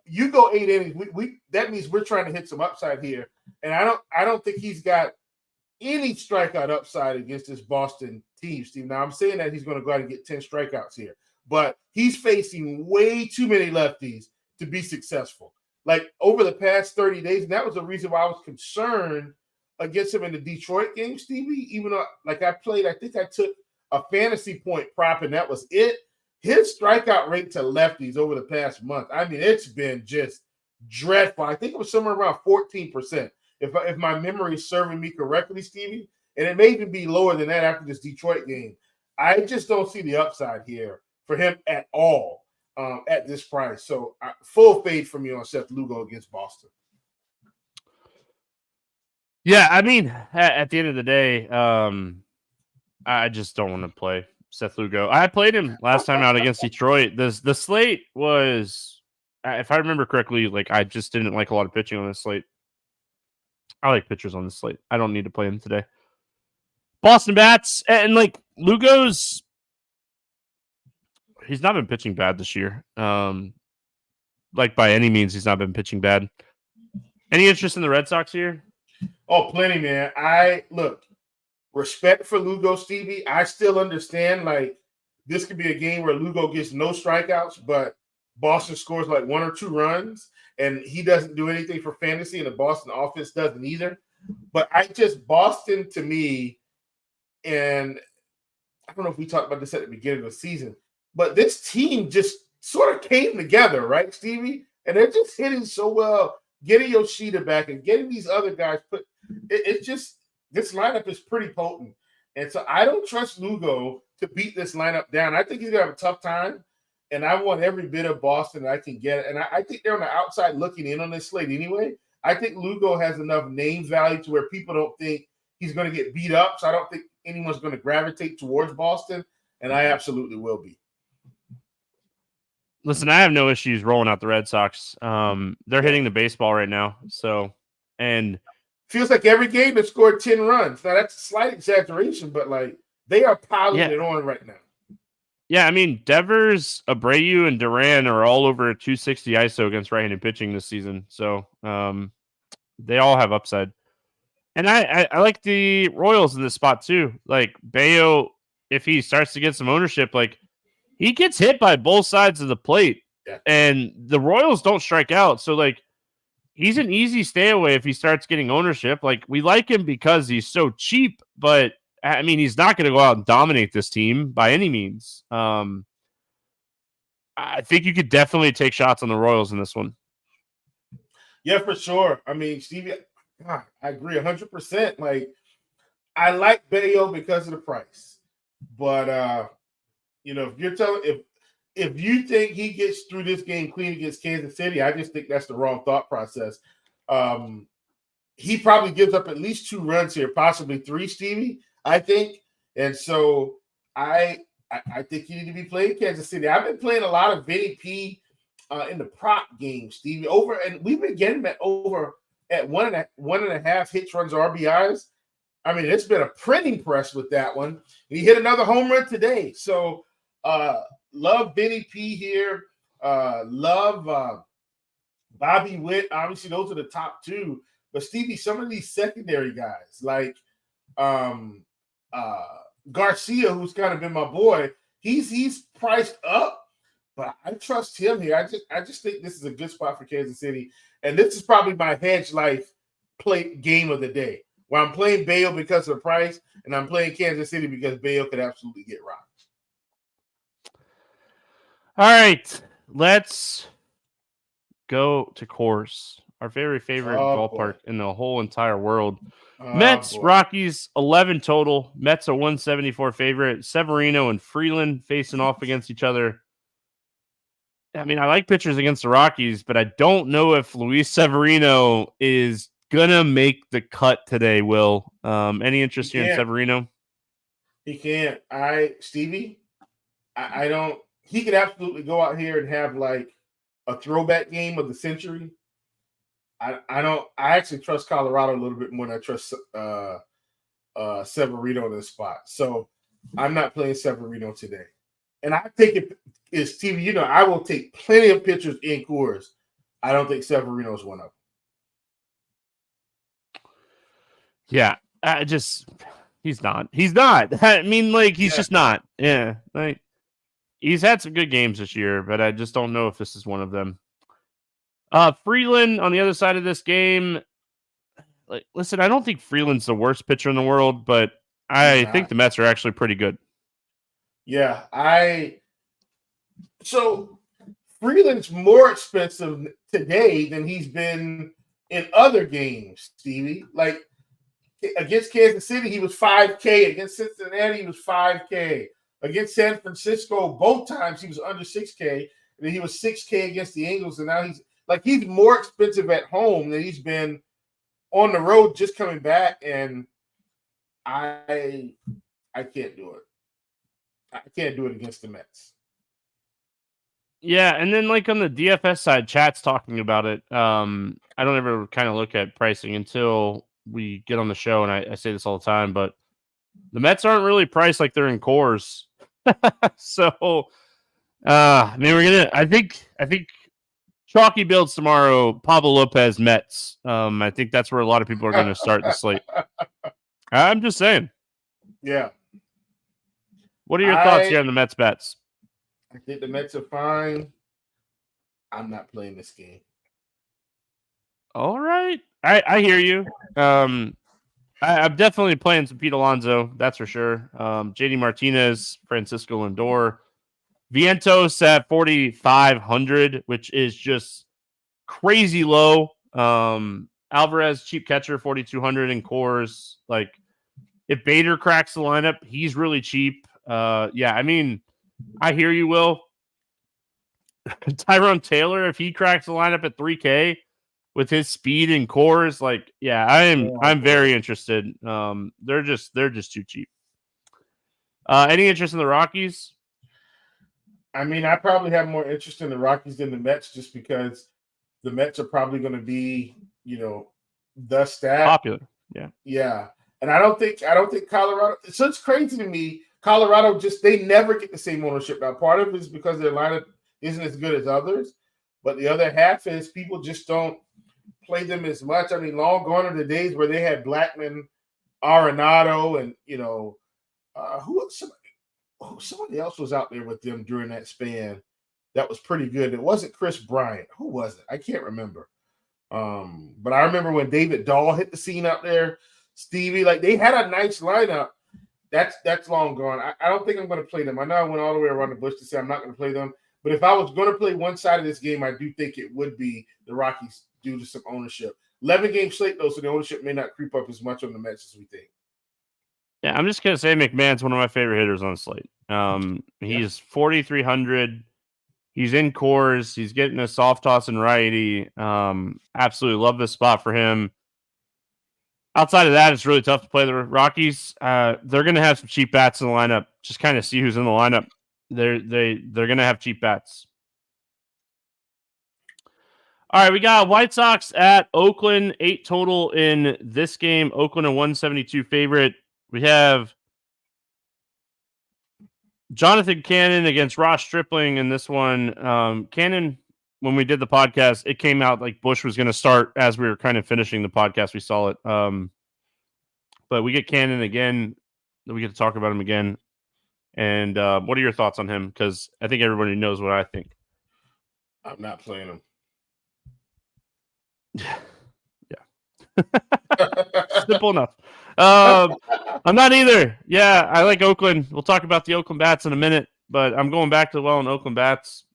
you go 8 innings. We that means we're trying to hit some upside here, and I don't think he's got any strikeout upside against this Boston team, Steve. Now I'm saying that he's going to go out and get 10 strikeouts here, but he's facing way too many lefties to be successful. Like over the past 30 days, and that was the reason why I was concerned against him in the Detroit game, Stevie. Even though, like I think I took a fantasy point prop, and that was it. His strikeout rate to lefties over the past month, I mean, it's been just dreadful. I think it was somewhere around 14%, if my memory is serving me correctly, Stevie. And it may even be lower than that after this Detroit game. I just don't see the upside here for him at all at this price. So full fade from you on Seth Lugo against Boston. Yeah, I mean, at the end of the day, I just don't want to play Seth Lugo. I played him last time out against Detroit. The slate was, if I remember correctly, like I just didn't like a lot of pitching on this slate. I like pitchers on this slate. I don't need to play him today. Boston bats, and like Lugo's, he's not been pitching bad this year. Like by any means, he's not been pitching bad. Any interest in the Red Sox here? Oh, plenty, man. Respect for Lugo, Stevie. I still understand, like, this could be a game where Lugo gets no strikeouts, but Boston scores like 1 or 2 runs, and he doesn't do anything for fantasy, and the Boston offense doesn't either. But Boston to me, and I don't know if we talked about this at the beginning of the season, but this team just sort of came together, right, Stevie? And they're just hitting so well, getting Yoshida back and getting these other guys put – it's just – this lineup is pretty potent. And so I don't trust Lugo to beat this lineup down. I think he's going to have a tough time, and I want every bit of Boston that I can get. And I think they're on the outside looking in on this slate anyway. I think Lugo has enough name value to where people don't think he's going to get beat up, so I don't think anyone's going to gravitate towards Boston, and I absolutely will be. Listen, I have no issues rolling out the Red Sox. They're hitting the baseball right now. So, and feels like every game they scored 10 runs. Now that's a slight exaggeration, but like they are piling it on right now. Yeah, I mean, Devers, Abreu, and Duran are all over a 260 ISO against right-handed pitching this season. So they all have upside. And I like the Royals in this spot too. Like Bayo, if he starts to get some ownership, like he gets hit by both sides of the plate. Yeah. And the Royals don't strike out. So like he's an easy stay away if he starts getting ownership. Like we like him because he's so cheap, but I mean, he's not going to go out and dominate this team by any means. I think you could definitely take shots on the Royals in this one. Yeah, for sure. I mean, Stevie, I agree 100%. Like, I like Bayo because of the price, but if you're telling if you think he gets through this game clean against Kansas City, I just think that's the wrong thought process. He probably gives up at least 2 runs here, possibly 3, Stevie, I think. And so I think you need to be playing Kansas City. I've been playing a lot of Vinny P in the prop game, Stevie. And we've been getting at 1.5 hits, runs, RBIs. I mean, it's been a printing press with that one. And he hit another home run today. So love Vinny P here. Love Bobby Witt. Obviously, those are the top 2. But Stevie, some of these secondary guys, like Garcia, who's kind of been my boy, he's priced up, but I trust him here. I just think this is a good spot for Kansas City, and this is probably my hedge life play game of the day, where I'm playing Bayo because of the price, and I'm playing Kansas City because Bayo could absolutely get rocked. All right, let's go to Coors, our very favorite ballpark in the whole entire world. Mets, Rockies, 11 total. Mets a 174 favorite. Severino and Freeland facing off against each other. I mean, I like pitchers against the Rockies, but I don't know if Luis Severino is going to make the cut today, Will. Any interest here in Severino? He can't. Stevie, I don't. He could absolutely go out here and have like a throwback game of the century. I don't. I actually trust Colorado a little bit more than I trust Severino in this spot. So I'm not playing Severino today. And I think it is Stevie. I will take plenty of pitchers in Coors. I don't think Severino's one of them. Yeah, he's not. He's not. I mean, like, he's just not. Yeah, like, he's had some good games this year, but I just don't know if this is one of them. Freeland on the other side of this game. Like, listen, I don't think Freeland's the worst pitcher in the world, but I think the Mets are actually pretty good. Yeah, so Freeland's more expensive today than he's been in other games, Stevie. Like, against Kansas City, he was $5K. Against Cincinnati, he was $5K. Against San Francisco, both times he was under $6K. And then he was $6K against the Angels. And now he's more expensive at home than he's been on the road just coming back. And I can't do it. I can't do it against the Mets. Yeah, and then like on the DFS side, chat's talking about it. I don't ever kind of look at pricing until we get on the show, and I say this all the time, but the Mets aren't really priced like they're in cores. So, I mean, I think chalky builds tomorrow. Pablo Lopez Mets. I think that's where a lot of people are going to start the slate. I'm just saying. Yeah. What are your thoughts here on the Mets bets? I think the Mets are fine. I'm not playing this game. All right. I hear you. I'm definitely playing some Pete Alonso. That's for sure. JD Martinez, Francisco Lindor. Vientos at 4,500, which is just crazy low. Alvarez, cheap catcher, 4,200 in cores. Like, if Bader cracks the lineup, he's really cheap. Yeah, I mean, I hear you, Will. Tyrone Taylor, if he cracks the lineup at 3K with his speed and cores, like, yeah, I'm very interested. They're just too cheap. Any interest in the Rockies? I mean, I probably have more interest in the Rockies than the Mets, just because the Mets are probably going to be, the stat Popular. Yeah. Yeah. And I don't think Colorado. So it's crazy to me. Colorado they never get the same ownership. Now, part of it is because their lineup isn't as good as others, but the other half is people just don't play them as much. I mean, long gone are the days where they had Blackman, Arenado, and somebody else was out there with them during that span that was pretty good. It wasn't Chris Bryant. Who was it? I can't remember. But I remember when David Dahl hit the scene out there, Stevie, like, they had a nice lineup. That's long gone. I don't think I'm going to play them. I know I went all the way around the bush to say I'm not going to play them. But if I was going to play one side of this game, I do think it would be the Rockies due to some ownership. 11-game slate, though, so the ownership may not creep up as much on the Mets as we think. Yeah, I'm just going to say McMahon's one of my favorite hitters on the slate. He's 4,300. He's in cores. He's getting a soft toss and righty. Absolutely love this spot for him. Outside of that, it's really tough to play the Rockies. They're going to have some cheap bats in the lineup. Just kind of see who's in the lineup. They're going to have cheap bats. All right, we got White Sox at Oakland, 8 total in this game. Oakland a 172 favorite. We have Jonathan Cannon against Ross Stripling in this one. Cannon, when we did the podcast, it came out like Bush was going to start as we were kind of finishing the podcast. We saw it. But we get Cannon again. We get to talk about him again. And what are your thoughts on him? Because I think everybody knows what I think. I'm not playing him. Yeah. Simple enough. I'm not either. Yeah, I like Oakland. We'll talk about the Oakland Bats in a minute, but I'm going back to in Oakland Bats.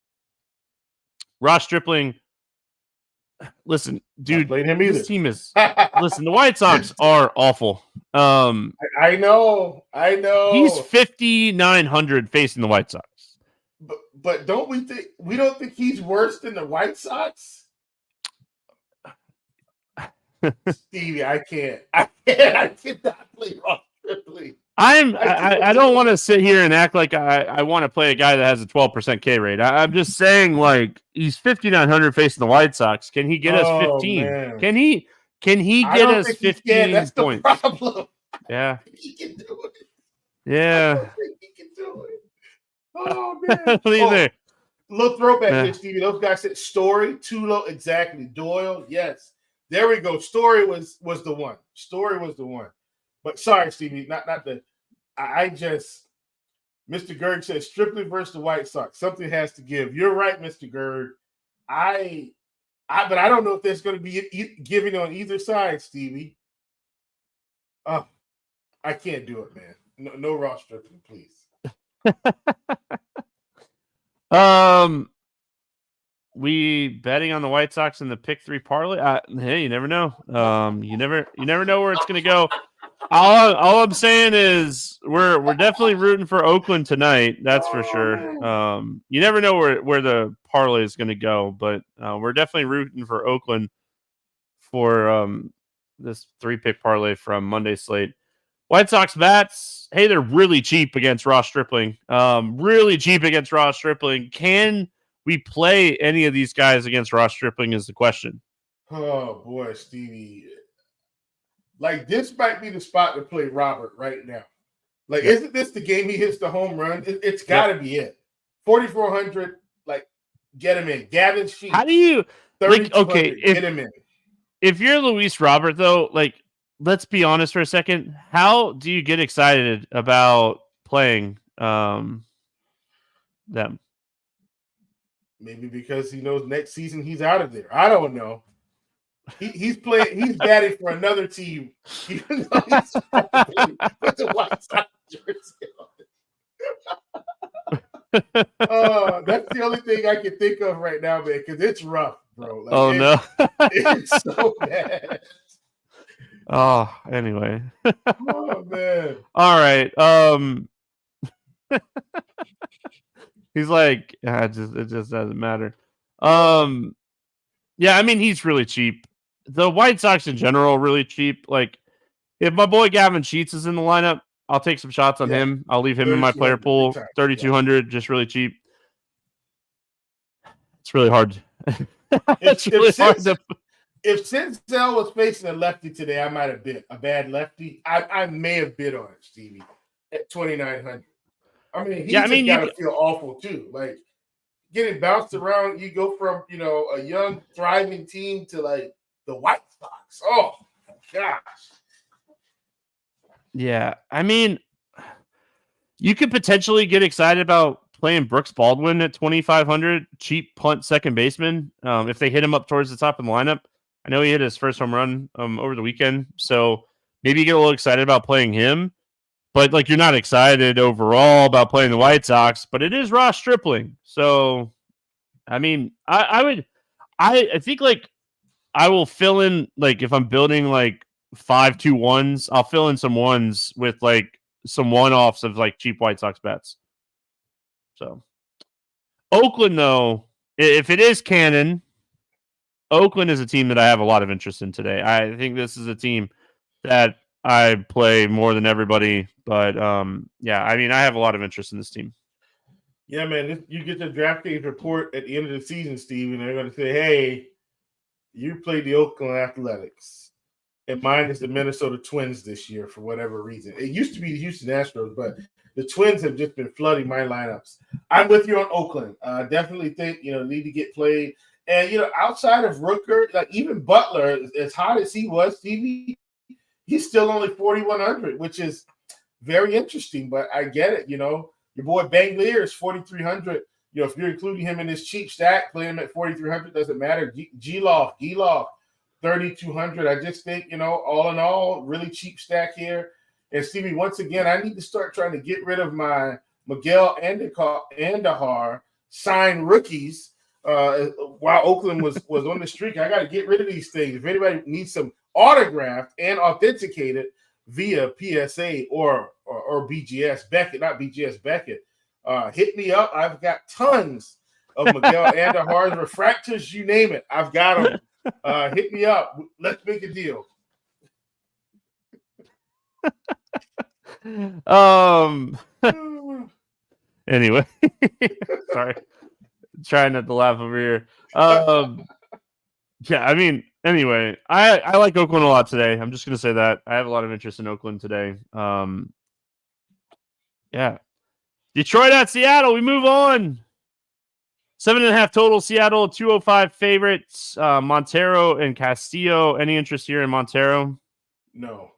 Ross Stripling. Listen, dude, this team is. Listen, the White Sox are awful. I know. He's 5,900 facing the White Sox. But don't we don't think he's worse than the White Sox? Stevie, I cannot play Ross Stripling. I don't want to sit here and act like I want to play a guy that has a 12% K rate. I'm just saying, like, he's 5,900 facing the White Sox. Can he get us 15? Man. Can he get us 15 That's points? The problem. Yeah. He can do it. Yeah. I don't think he can do it. Oh man. Leave there. Little throwback here, Stevie. Those guys said Story, Tulo, exactly. Doyle, yes. There we go. Story was the one. Story was the one. But sorry, Stevie, not the. I just. Mr. Gerg says strictly versus the White Sox. Something has to give. You're right, Mr. Gerg. But I don't know if there's going to be giving on either side, Stevie. Oh, I can't do it, man. No Ross Stripling, please. We betting on the White Sox in the pick 3 parlay. Hey, you never know. You never know where it's going to go. All I'm saying is we're definitely rooting for Oakland tonight. That's for sure. You never know where the parlay is going to go, but we're definitely rooting for Oakland for this 3-pick parlay from Monday slate. White Sox bats. Hey, they're really cheap against Ross Stripling. Really cheap against Ross Stripling. Can we play any of these guys against Ross Stripling is the question. Oh boy, Stevie. Like, this might be the spot to play Robert right now. Like, Isn't this the game he hits the home run? It's got to be it. 4,400, like, get him in. Gavin Sheets. How do you, like, okay, get him in. If you're Luis Robert, though, like, let's be honest for a second. How do you get excited about playing them? Maybe because he knows next season he's out of there. I don't know. He's playing. He's batting for another team, even though he's with the White Sox jersey on. That's the only thing I can think of right now, man. Because it's rough, bro. Like, no, it's so bad. Oh, anyway. Oh man. All right. He's like, it just doesn't matter. Yeah, I mean, he's really cheap. The White Sox in general are really cheap. Like, if my boy Gavin Sheets is in the lineup, I'll take some shots on him. I'll leave him in my player pool. 3,200, just really cheap. It's really hard. If Senzel was facing a lefty today, I might have bid a bad lefty. I may have bid on it, Stevie, at 2,900. I mean, he's got to feel awful too. Like, getting bounced around, you go from a young, thriving team to like the White Sox. Oh my gosh. Yeah, I mean, you could potentially get excited about playing Brooks Baldwin at 2,500, cheap punt second baseman. If they hit him up towards the top of the lineup, I know he hit his first home run over the weekend, so maybe you get a little excited about playing him. But like, you're not excited overall about playing the White Sox, but it is Ross Stripling. So, I mean, I think like I will fill in, like, if I'm building like 5-2-1s, I'll fill in some ones with like some one-offs of like cheap White Sox bets. So, Oakland, though, if it is canon, Oakland is a team that I have a lot of interest in today. I think this is a team that I play more than everybody, but yeah, I mean, I have a lot of interest in this team. Yeah, man, you get the DraftKings report at the end of the season, Steve, and they're going to say, hey, you played the Oakland Athletics, and mine is the Minnesota Twins this year for whatever reason. It used to be the Houston Astros, but the Twins have just been flooding my lineups. I'm with you on Oakland. Definitely think, need to get played. And, outside of Rooker, like even Butler, as hot as he was, Stevie, he's still only 4,100, which is very interesting, but I get it. Your boy Banglier is 4,300. If you're including him in this cheap stack, playing him at 4,300 doesn't matter. G-Loft, 3,200. I just think, all in all, really cheap stack here. And Stevie, once again, I need to start trying to get rid of my Miguel Andujar signed rookies while Oakland was on the streak. I got to get rid of these things. If anybody needs some autographed and authenticated via PSA or BGS Beckett, not BGS Beckett, hit me up. I've got tons of Miguel Andujar's refractors, you name it. I've got them. Hit me up. Let's make a deal. Anyway, sorry, trying not to laugh over here. Yeah, I mean, anyway, I like Oakland a lot today. I'm just gonna say that I have a lot of interest in Oakland today. Yeah, Detroit at Seattle. We move on. 7.5 total. Seattle 205 favorites. Montero and Castillo. Any interest here in Montero? No.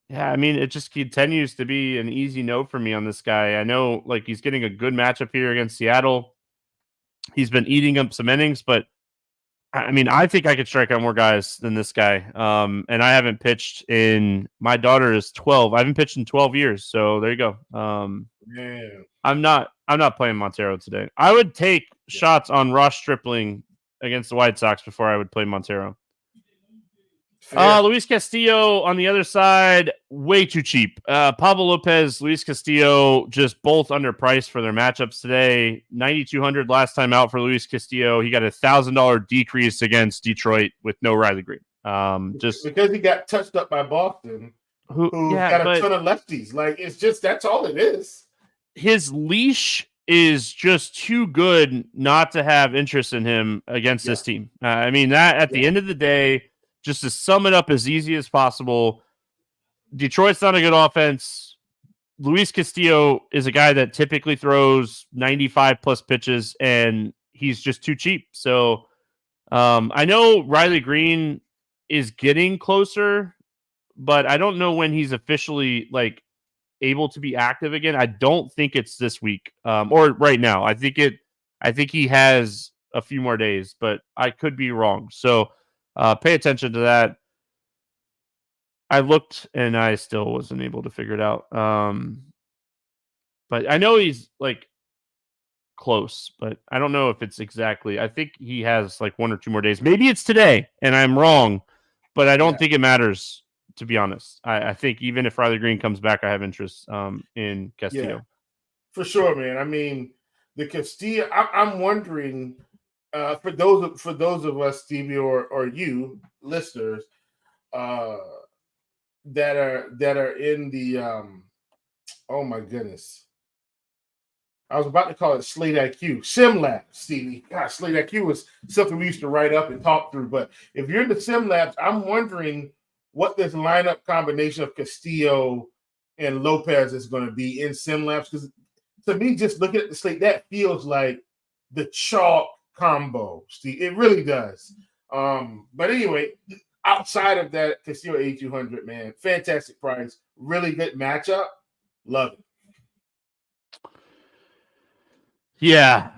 Yeah, I mean, it just continues to be an easy no for me on this guy. I know, like, he's getting a good matchup here against Seattle. He's been eating up some innings, but I mean, I think I could strike out more guys than this guy. And I haven't pitched in. My daughter is 12. I haven't pitched in 12 years. So there you go. Man. I'm not playing Montero today. I would take shots on Ross Stripling against the White Sox before I would play Montero. Luis Castillo on the other side, way too cheap. Pablo Lopez, Luis Castillo, just both underpriced for their matchups today. 9,200 last time out for Luis Castillo. He got a $1,000 decrease against Detroit with no Riley Green. Just because he got touched up by Boston, who got a ton of lefties. Like, it's just, that's all it is. His leash is just too good not to have interest in him against this team. I mean, that at the end of the day, just to sum it up as easy as possible, Detroit's not a good offense. Luis Castillo is a guy that typically throws 95 plus pitches, and he's just too cheap. So I know Riley Green is getting closer, but I don't know when he's officially like able to be active again. I don't think it's this week or right now. I think he has a few more days, but I could be wrong. So pay attention to that. I looked and I still wasn't able to figure it out. But I know he's like close, but I don't know if it's exactly. I think he has like 1 or 2 more days. Maybe it's today and I'm wrong, but I don't think it matters, to be honest. I think even if Riley Green comes back, I have interest in Castillo. Yeah, for sure, man. I mean, the Castillo, I'm wondering, for those of us, Stevie, or you listeners, that are in the oh my goodness, I was about to call it Slate IQ, Sim Labs, Stevie. God, Slate IQ was something we used to write up and talk through. But if you're in the Sim Labs, I'm wondering what this lineup combination of Castillo and Lopez is going to be in Sim Labs, because to me, just looking at the slate, that feels like the chalk combo, Steve. It really does. But anyway, outside of that, Castillo 8,200, man, fantastic price, really good matchup, love it. Yeah.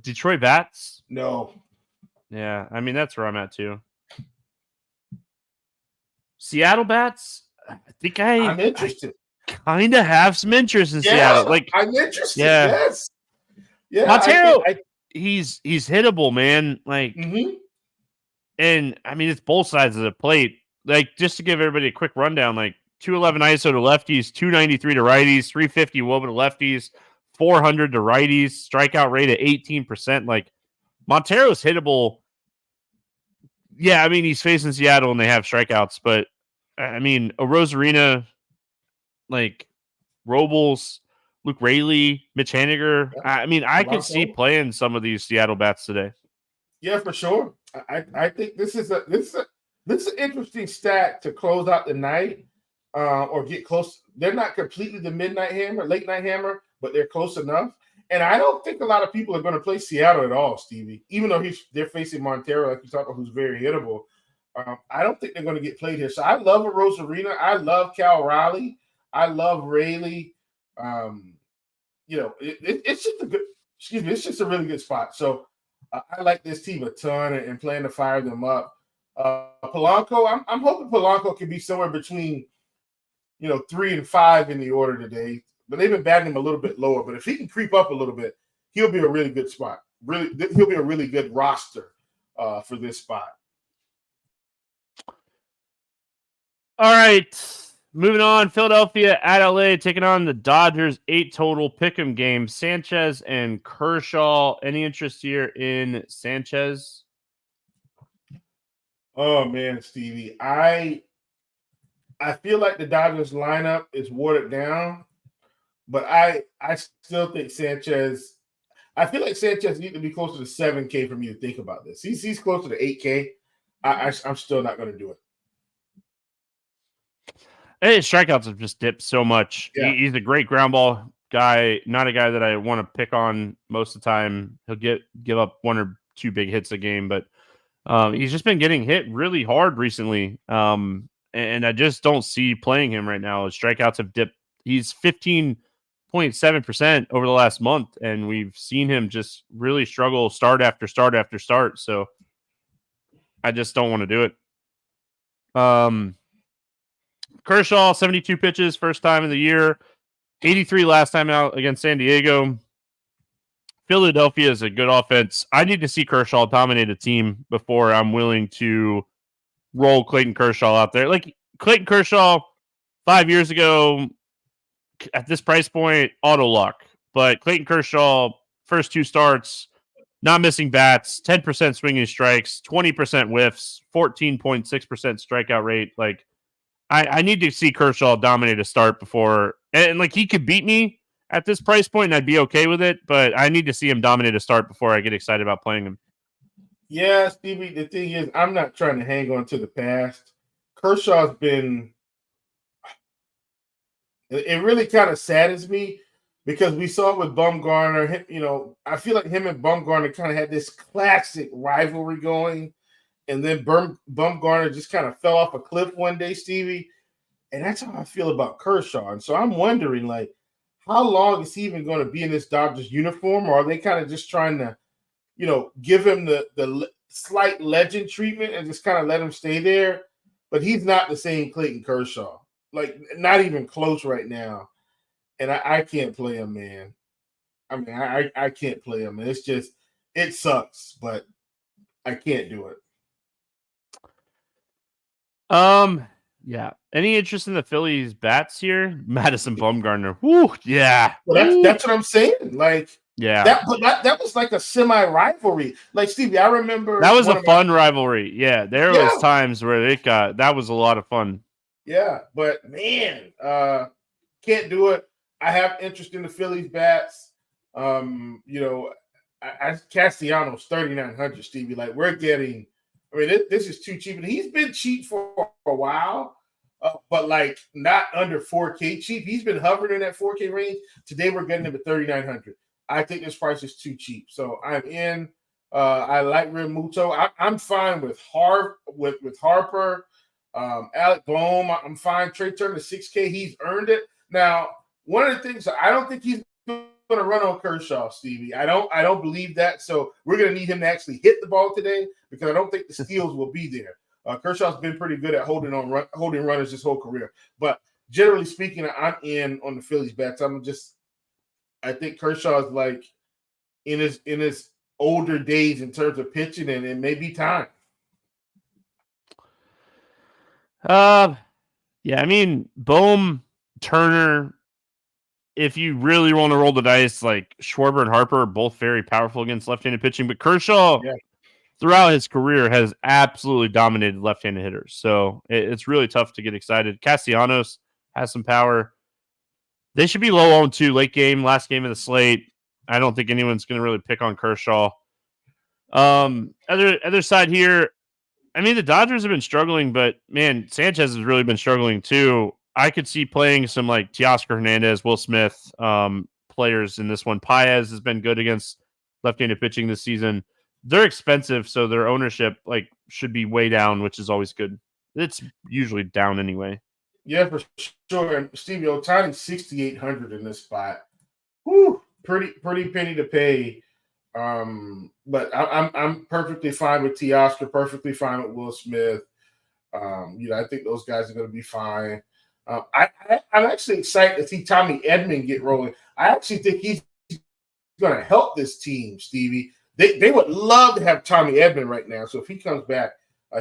Detroit bats? No. Yeah, I mean that's where I'm at too. Seattle bats? I think I'm interested. Kind of have some interest in Seattle. Like, I'm interested. Yeah. Yes. Yeah. Montero, he's hittable, man. Like, and I mean, it's both sides of the plate. Like, just to give everybody a quick rundown, like 211 ISO to lefties, 293 to righties, 350 WOBA to lefties, 400 to righties, strikeout rate at 18%. Like, Montero's hittable. Yeah, I mean, he's facing Seattle and they have strikeouts, but I mean, a Rosarina, like Robles, Luke Raley, Mitch Haniger. Yeah. I mean, I could see playing some of these Seattle bats today. Yeah, for sure. I think this is an interesting stat to close out the night or get close. They're not completely the midnight hammer, late night hammer, but they're close enough. And I don't think a lot of people are going to play Seattle at all, Stevie. Even though they're facing Montero, like you talked about, who's very hittable. I don't think they're going to get played here. So I love a Rosarina. I love Cal Raleigh. I love Raley. It's just a good. Excuse me. It's just a really good spot. So I like this team a ton and plan to fire them up. Polanco. I'm hoping Polanco can be somewhere between 3 and 5 in the order today. But they've been batting him a little bit lower. But if he can creep up a little bit, he'll be a really good spot. He'll be a really good roster for this spot. All right, moving on. Philadelphia at LA taking on the Dodgers. 8 total pick'em game. Sanchez and Kershaw. Any interest here in Sanchez? Oh man, Stevie, I feel like the Dodgers lineup is watered down. But I still think Sanchez. I feel like Sanchez needs to be closer to 7K for me to think about this. He's closer to 8K. I'm still not going to do it. His strikeouts have just dipped so much. Yeah. He's a great ground ball guy, not a guy that I want to pick on most of the time. He'll give up 1 or 2 big hits a game, but he's just been getting hit really hard recently. And I just don't see playing him right now. His strikeouts have dipped. He's 15.7% over the last month, and we've seen him just really struggle start after start after start. So I just don't want to do it. Kershaw, 72 pitches, first time of the year, 83 last time out against San Diego. Philadelphia is a good offense. I need to see Kershaw dominate a team before I'm willing to roll Clayton Kershaw out there. Like Clayton Kershaw 5 years ago at this price point, auto luck. But Clayton Kershaw, first 2 starts, not missing bats, 10% swinging strikes, 20% whiffs, 14.6% strikeout rate. Like I need to see Kershaw dominate a start before, and like he could beat me at this price point, and I'd be okay with it. But I need to see him dominate a start before I get excited about playing him. Yeah, Stevie, the thing is, I'm not trying to hang on to the past. Kershaw's been, it really kind of saddens me because we saw it with Bumgarner. You know, I feel like him and Bumgarner kind of had this classic rivalry going. And then Bumgarner just kind of fell off a cliff one day, Stevie. And that's how I feel about Kershaw. And so I'm wondering, like, how long is he even going to be in this Dodgers uniform? Or are they kind of just trying to, you know, give him the slight legend treatment and just kind of let him stay there? But he's not the same Clayton Kershaw. Like, not even close right now. And I can't play him, man. I mean, I can't play him. It's just, it sucks, but I can't do it. Yeah. Any interest in the Phillies bats here? Madison Bumgarner. Woo, yeah. Well, that's what I'm saying. Like, yeah, that was like a semi-rivalry. Like, Stevie, I remember that was a fun rivalry. Yeah, there was times where that was a lot of fun. Yeah, but man, can't do it. I have interest in the Phillies bats. You know, Castellanos 3,900, Stevie. Like, we're getting. I mean, this is too cheap, and he's been cheap for a while, but like not under 4K cheap. He's been hovering in that 4K range. Today we're getting him at 3,900. I think this price is too cheap, so I'm in. I like Realmuto. I'm fine with Harper, Alec Bohm. I'm fine. Trey Turner 6K. He's earned it. Now, one of the things I don't think he's going to run on Kershaw, Stevie. I don't believe that. So we're going to need him to actually hit the ball today because I don't think the steals will be there. Kershaw's been pretty good at holding runners his whole career. But generally speaking, I'm in on the Phillies bats. I think Kershaw is like in his older days in terms of pitching, and it may be time. Yeah, I mean, Bohm, Turner. If you really want to roll the dice, like Schwarber and Harper are both very powerful against left-handed pitching, but Kershaw throughout his career has absolutely dominated left-handed hitters. So it's really tough to get excited. Castellanos has some power. They should be low 0-2 late game, last game of the slate. I don't think anyone's going to really pick on Kershaw. Other side here, I mean, the Dodgers have been struggling, but man, Sanchez has really been struggling too. I could see playing some like Teoscar Hernandez, Will Smith players in this one. Paez has been good against left-handed pitching this season. They're expensive, so their ownership like should be way down, which is always good. It's usually down anyway. Yeah, for sure. And Stevie Ohtani 6,800 in this spot. Whew, pretty penny to pay. But I'm perfectly fine with Teoscar, perfectly fine with Will Smith. I think those guys are going to be fine. I'm actually excited to see Tommy Edman get rolling. I actually think he's going to help this team, Stevie. They would love to have Tommy Edman right now. So if he comes back,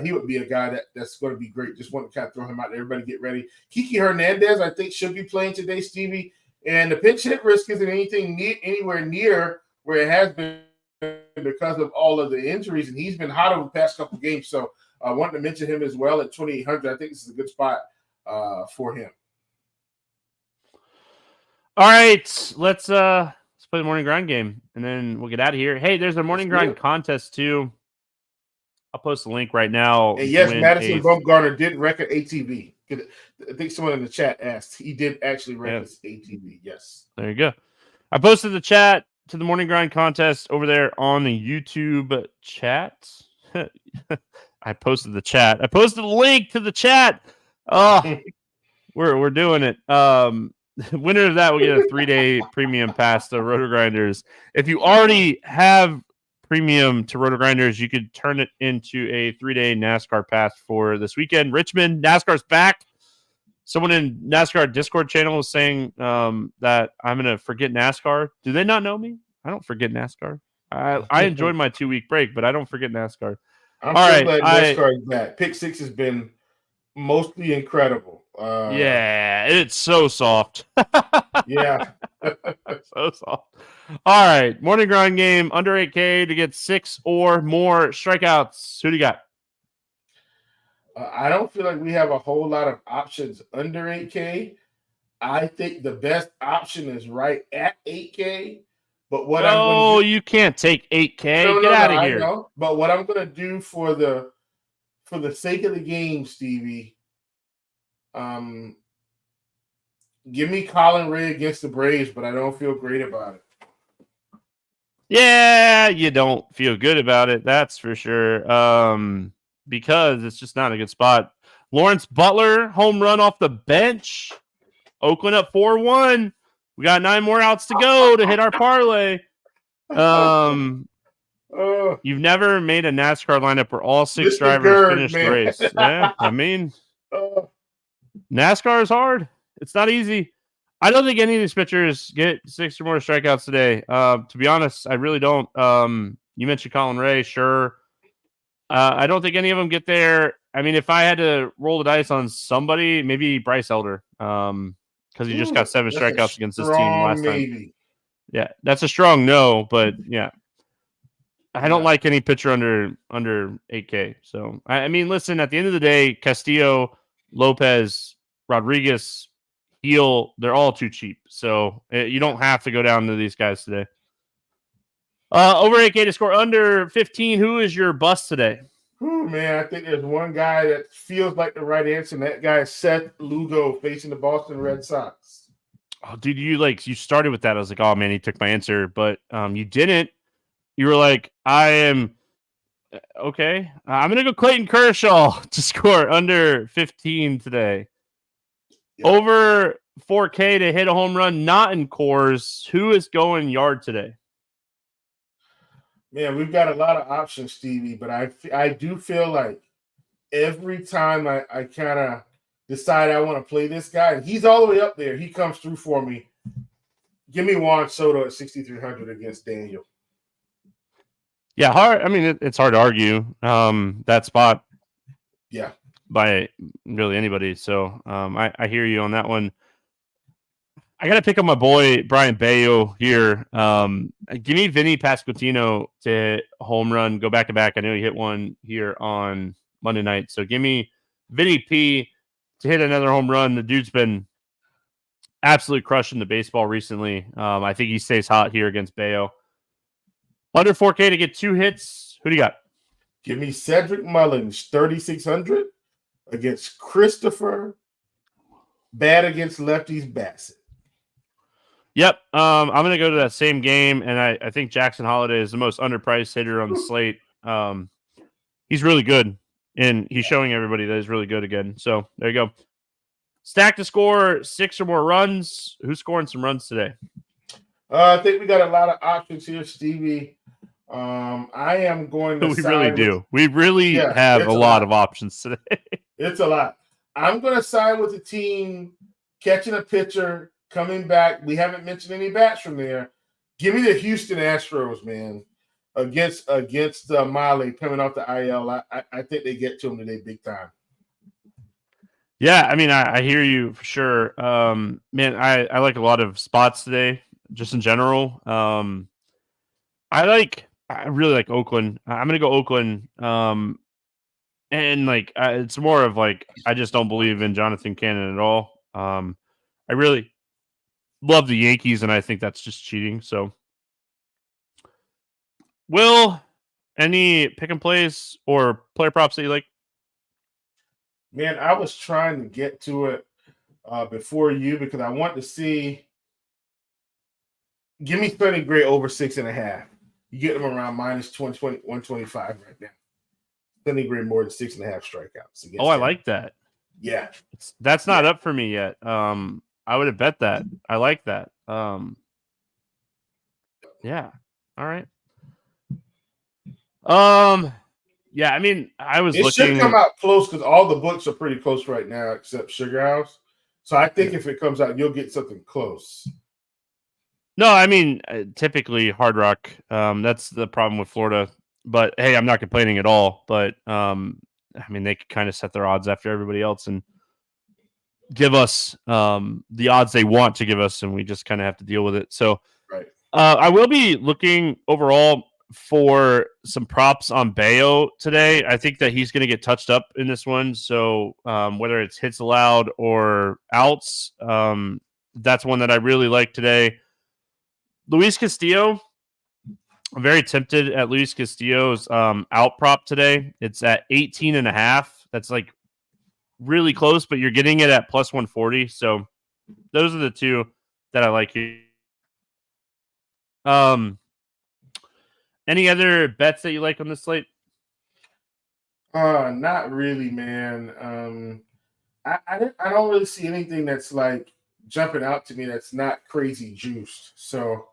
he would be a guy that's going to be great. Just want to kind of throw him out there. Everybody get ready. Kiki Hernandez, I think, should be playing today, Stevie. And the pinch hit risk isn't anywhere near where it has been because of all of the injuries. And he's been hot over the past couple of games. So I wanted to mention him as well at 2,800. I think this is a good spot for him. All right, let's play the morning grind game, and then we'll get out of here. Hey, there's a morning grind contest too. I'll post the link right now. And yes, Madison Bumgarner did record ATV. I think someone in the chat asked. He did actually rank his ATB. Yes. There you go. I posted the chat to the Morning Grind contest over there on the YouTube chat. I posted the chat. I posted the link to the chat. Oh, we're doing it. Winner of that will get a 3-day premium pass to RotoGrinders. If you already have premium to RotoGrinders, you could turn it into a 3-day NASCAR pass for this weekend. Richmond, NASCAR's back. Someone in NASCAR Discord channel was saying that I'm going to forget NASCAR. Do they not know me? I don't forget NASCAR. I enjoyed my 2-week break, but I don't forget NASCAR. I'm so glad NASCAR is back. Pick 6 has been mostly incredible. Yeah, it's so soft. Yeah. So soft. All right. Morning Grind game under 8K to get 6 or more strikeouts. Who do you got? I don't feel like we have a whole lot of options under 8K. I think the best option is right at 8K. But what I'm going to do, you can't take 8K. No, Get out of here. I know. But what I'm going to do for the sake of the game, Stevie, give me Colin Ray against the Braves, but I don't feel great about it. Yeah, you don't feel good about it. That's for sure. Because it's just not a good spot. Lawrence Butler, home run off the bench. Oakland up 4-1. We got 9 more outs to go to hit our parlay. You've never made a NASCAR lineup where all 6 Mr. drivers Gerd, finished the man. race. Yeah, I mean, NASCAR is hard. It's not easy. I don't think any of these pitchers get 6 or more strikeouts today. To be honest, I really don't. You mentioned Colin Ray, sure. I don't think any of them get there. I mean, if I had to roll the dice on somebody, maybe Bryce Elder, because he just got 7 strikeouts against this team last time. Yeah, that's a strong no, but yeah. I don't like any pitcher under 8K. So, I mean, listen, at the end of the day, Castillo, Lopez, Rodriguez, Heel, they're all too cheap. So, you don't have to go down to these guys today. Over 8K to score under 15. Who is your bust today? Man, I think there's one guy that feels like the right answer, and that guy is Seth Lugo facing the Boston Red Sox. Oh, dude, you started with that. I was like, oh man, he took my answer, but you didn't. You were like, I am okay. I'm gonna go Clayton Kershaw to score under 15 today. Yep. Over 4K to hit a home run, not in Coors. Who is going yard today? Man, we've got a lot of options, Stevie, but I do feel like every time I kind of decide I want to play this guy, and he's all the way up there, he comes through for me. Give me Juan Soto at 6,300 against Daniel. Yeah, hard. I mean, it's hard to argue that spot. Yeah, by really anybody. So I hear you on that one. I got to pick up my boy, Brian Bayo here. Give me Vinny Pasquantino to hit home run, go back-to-back. I know he hit one here on Monday night. So give me Vinny P to hit another home run. The dude's been absolutely crushing the baseball recently. I think he stays hot here against Bayo. Under 4K to get 2 hits. Who do you got? Give me Cedric Mullins, 3,600 against Christopher. Bad against lefties, Bassett. Yep. I'm going to go to that same game, and I think Jackson Holliday is the most underpriced hitter on the slate. He's really good, and he's showing everybody that he's really good again. So there you go. Stack to score 6 or more runs. Who's scoring some runs today? I think we got a lot of options here, Stevie. I am going to We really do. We really have a lot of options today. It's a lot. I'm going to side with the team catching a pitcher, coming back. We haven't mentioned any bats from there. Give me the Houston Astros, man, against Miley coming off the IL. I think they get to him today big time. Yeah, I mean, I hear you for sure. Man, I like a lot of spots today, just in general. I really like Oakland. I'm going to go Oakland. And like, it's more of like, I just don't believe in Jonathan Cannon at all. I really love the Yankees, and I think that's just cheating. So, Will, any pick and plays or player props that you like? Man, I was trying to get to it before you because I want to see. Give me Sonny Gray over 6.5. You get him around minus 125 right now. Sonny Gray more than 6.5 strikeouts. Oh, I like that. Yeah. That's not up for me yet. I would have bet that. I like that. Yeah. All right. Yeah, I mean, I was looking. It should come out close because all the books are pretty close right now except Sugar House. So I think if it comes out, you'll get something close. No, I mean, typically Hard Rock. That's the problem with Florida. But hey, I'm not complaining at all. But I mean, they could kind of set their odds after everybody else and give us the odds they want to give us, and we just kind of have to deal with it. So, right. I will be looking overall for some props on Bayo today. I think that he's going to get touched up in this one. So whether it's hits allowed or outs, that's one that I really like today. Luis Castillo, I'm very tempted at Luis Castillo's out prop today. It's at 18.5. That's like really close, but you're getting it at plus 140. So those are the two that I like here. Any other bets that you like on this slate? Not really, man. I don't really see anything that's like jumping out to me that's not crazy juiced. So,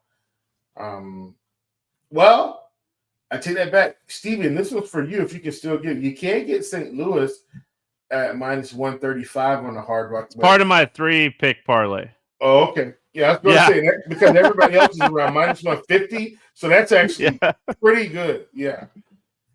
well, I take that back, Steven. This was for you. If you can still get, you can't get St. Louis at minus 135 on the Hard Rock. It's part of my 3-pick parlay. Oh, okay. Yeah, I was going to say that because everybody else is around minus 150, so that's actually pretty good. Yeah,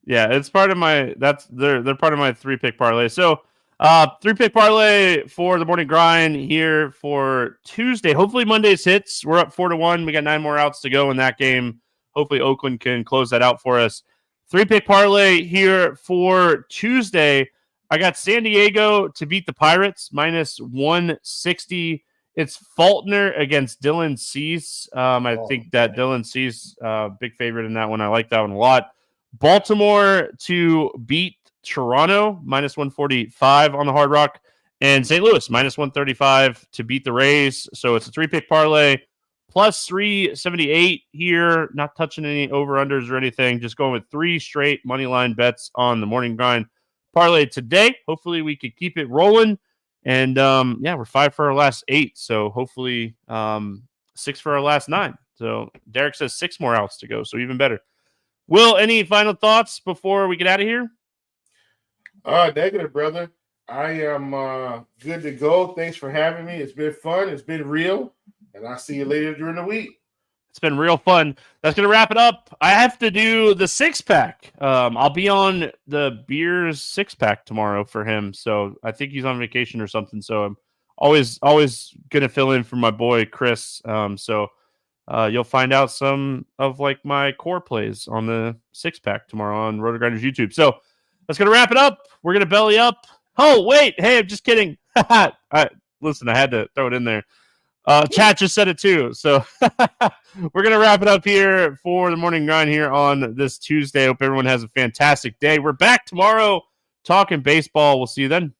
it's part of my. They're part of my 3-pick parlay. So, 3-pick parlay for the morning grind here for Tuesday. Hopefully Monday's hits. We're up 4-1. We got 9 more outs to go in that game. Hopefully Oakland can close that out for us. 3-pick parlay here for Tuesday. I got San Diego to beat the Pirates minus 160. It's Faulkner against Dylan Cease. I think that Dylan Cease, big favorite in that one. I like that one a lot. Baltimore to beat Toronto, minus 145 on the Hard Rock. And St. Louis, minus 135 to beat the Rays. So it's a 3-pick parlay. Plus 378 here. Not touching any over-unders or anything. Just going with 3 straight money line bets on the morning grind parlay today. Hopefully we could keep it rolling. And we're 5 for our last 8. So hopefully 6 for our last 9. So Derek says 6 more outs to go. So even better. Will, any final thoughts before we get out of here? Negative, brother. I am good to go. Thanks for having me. It's been fun. It's been real. And I'll see you later during the week. It's been real fun. That's going to wrap it up. I have to do the 6-pack. I'll be on the Beers 6-pack tomorrow for him. So I think he's on vacation or something. So I'm always going to fill in for my boy, Chris. So you'll find out some of like my core plays on the 6-pack tomorrow on RotoGrinders YouTube. So that's going to wrap it up. We're going to belly up. Oh, wait. Hey, I'm just kidding. Listen, I had to throw it in there. Chat just said it too. So we're going to wrap it up here for the morning grind here on this Tuesday. Hope everyone has a fantastic day. We're back tomorrow talking baseball. We'll see you then.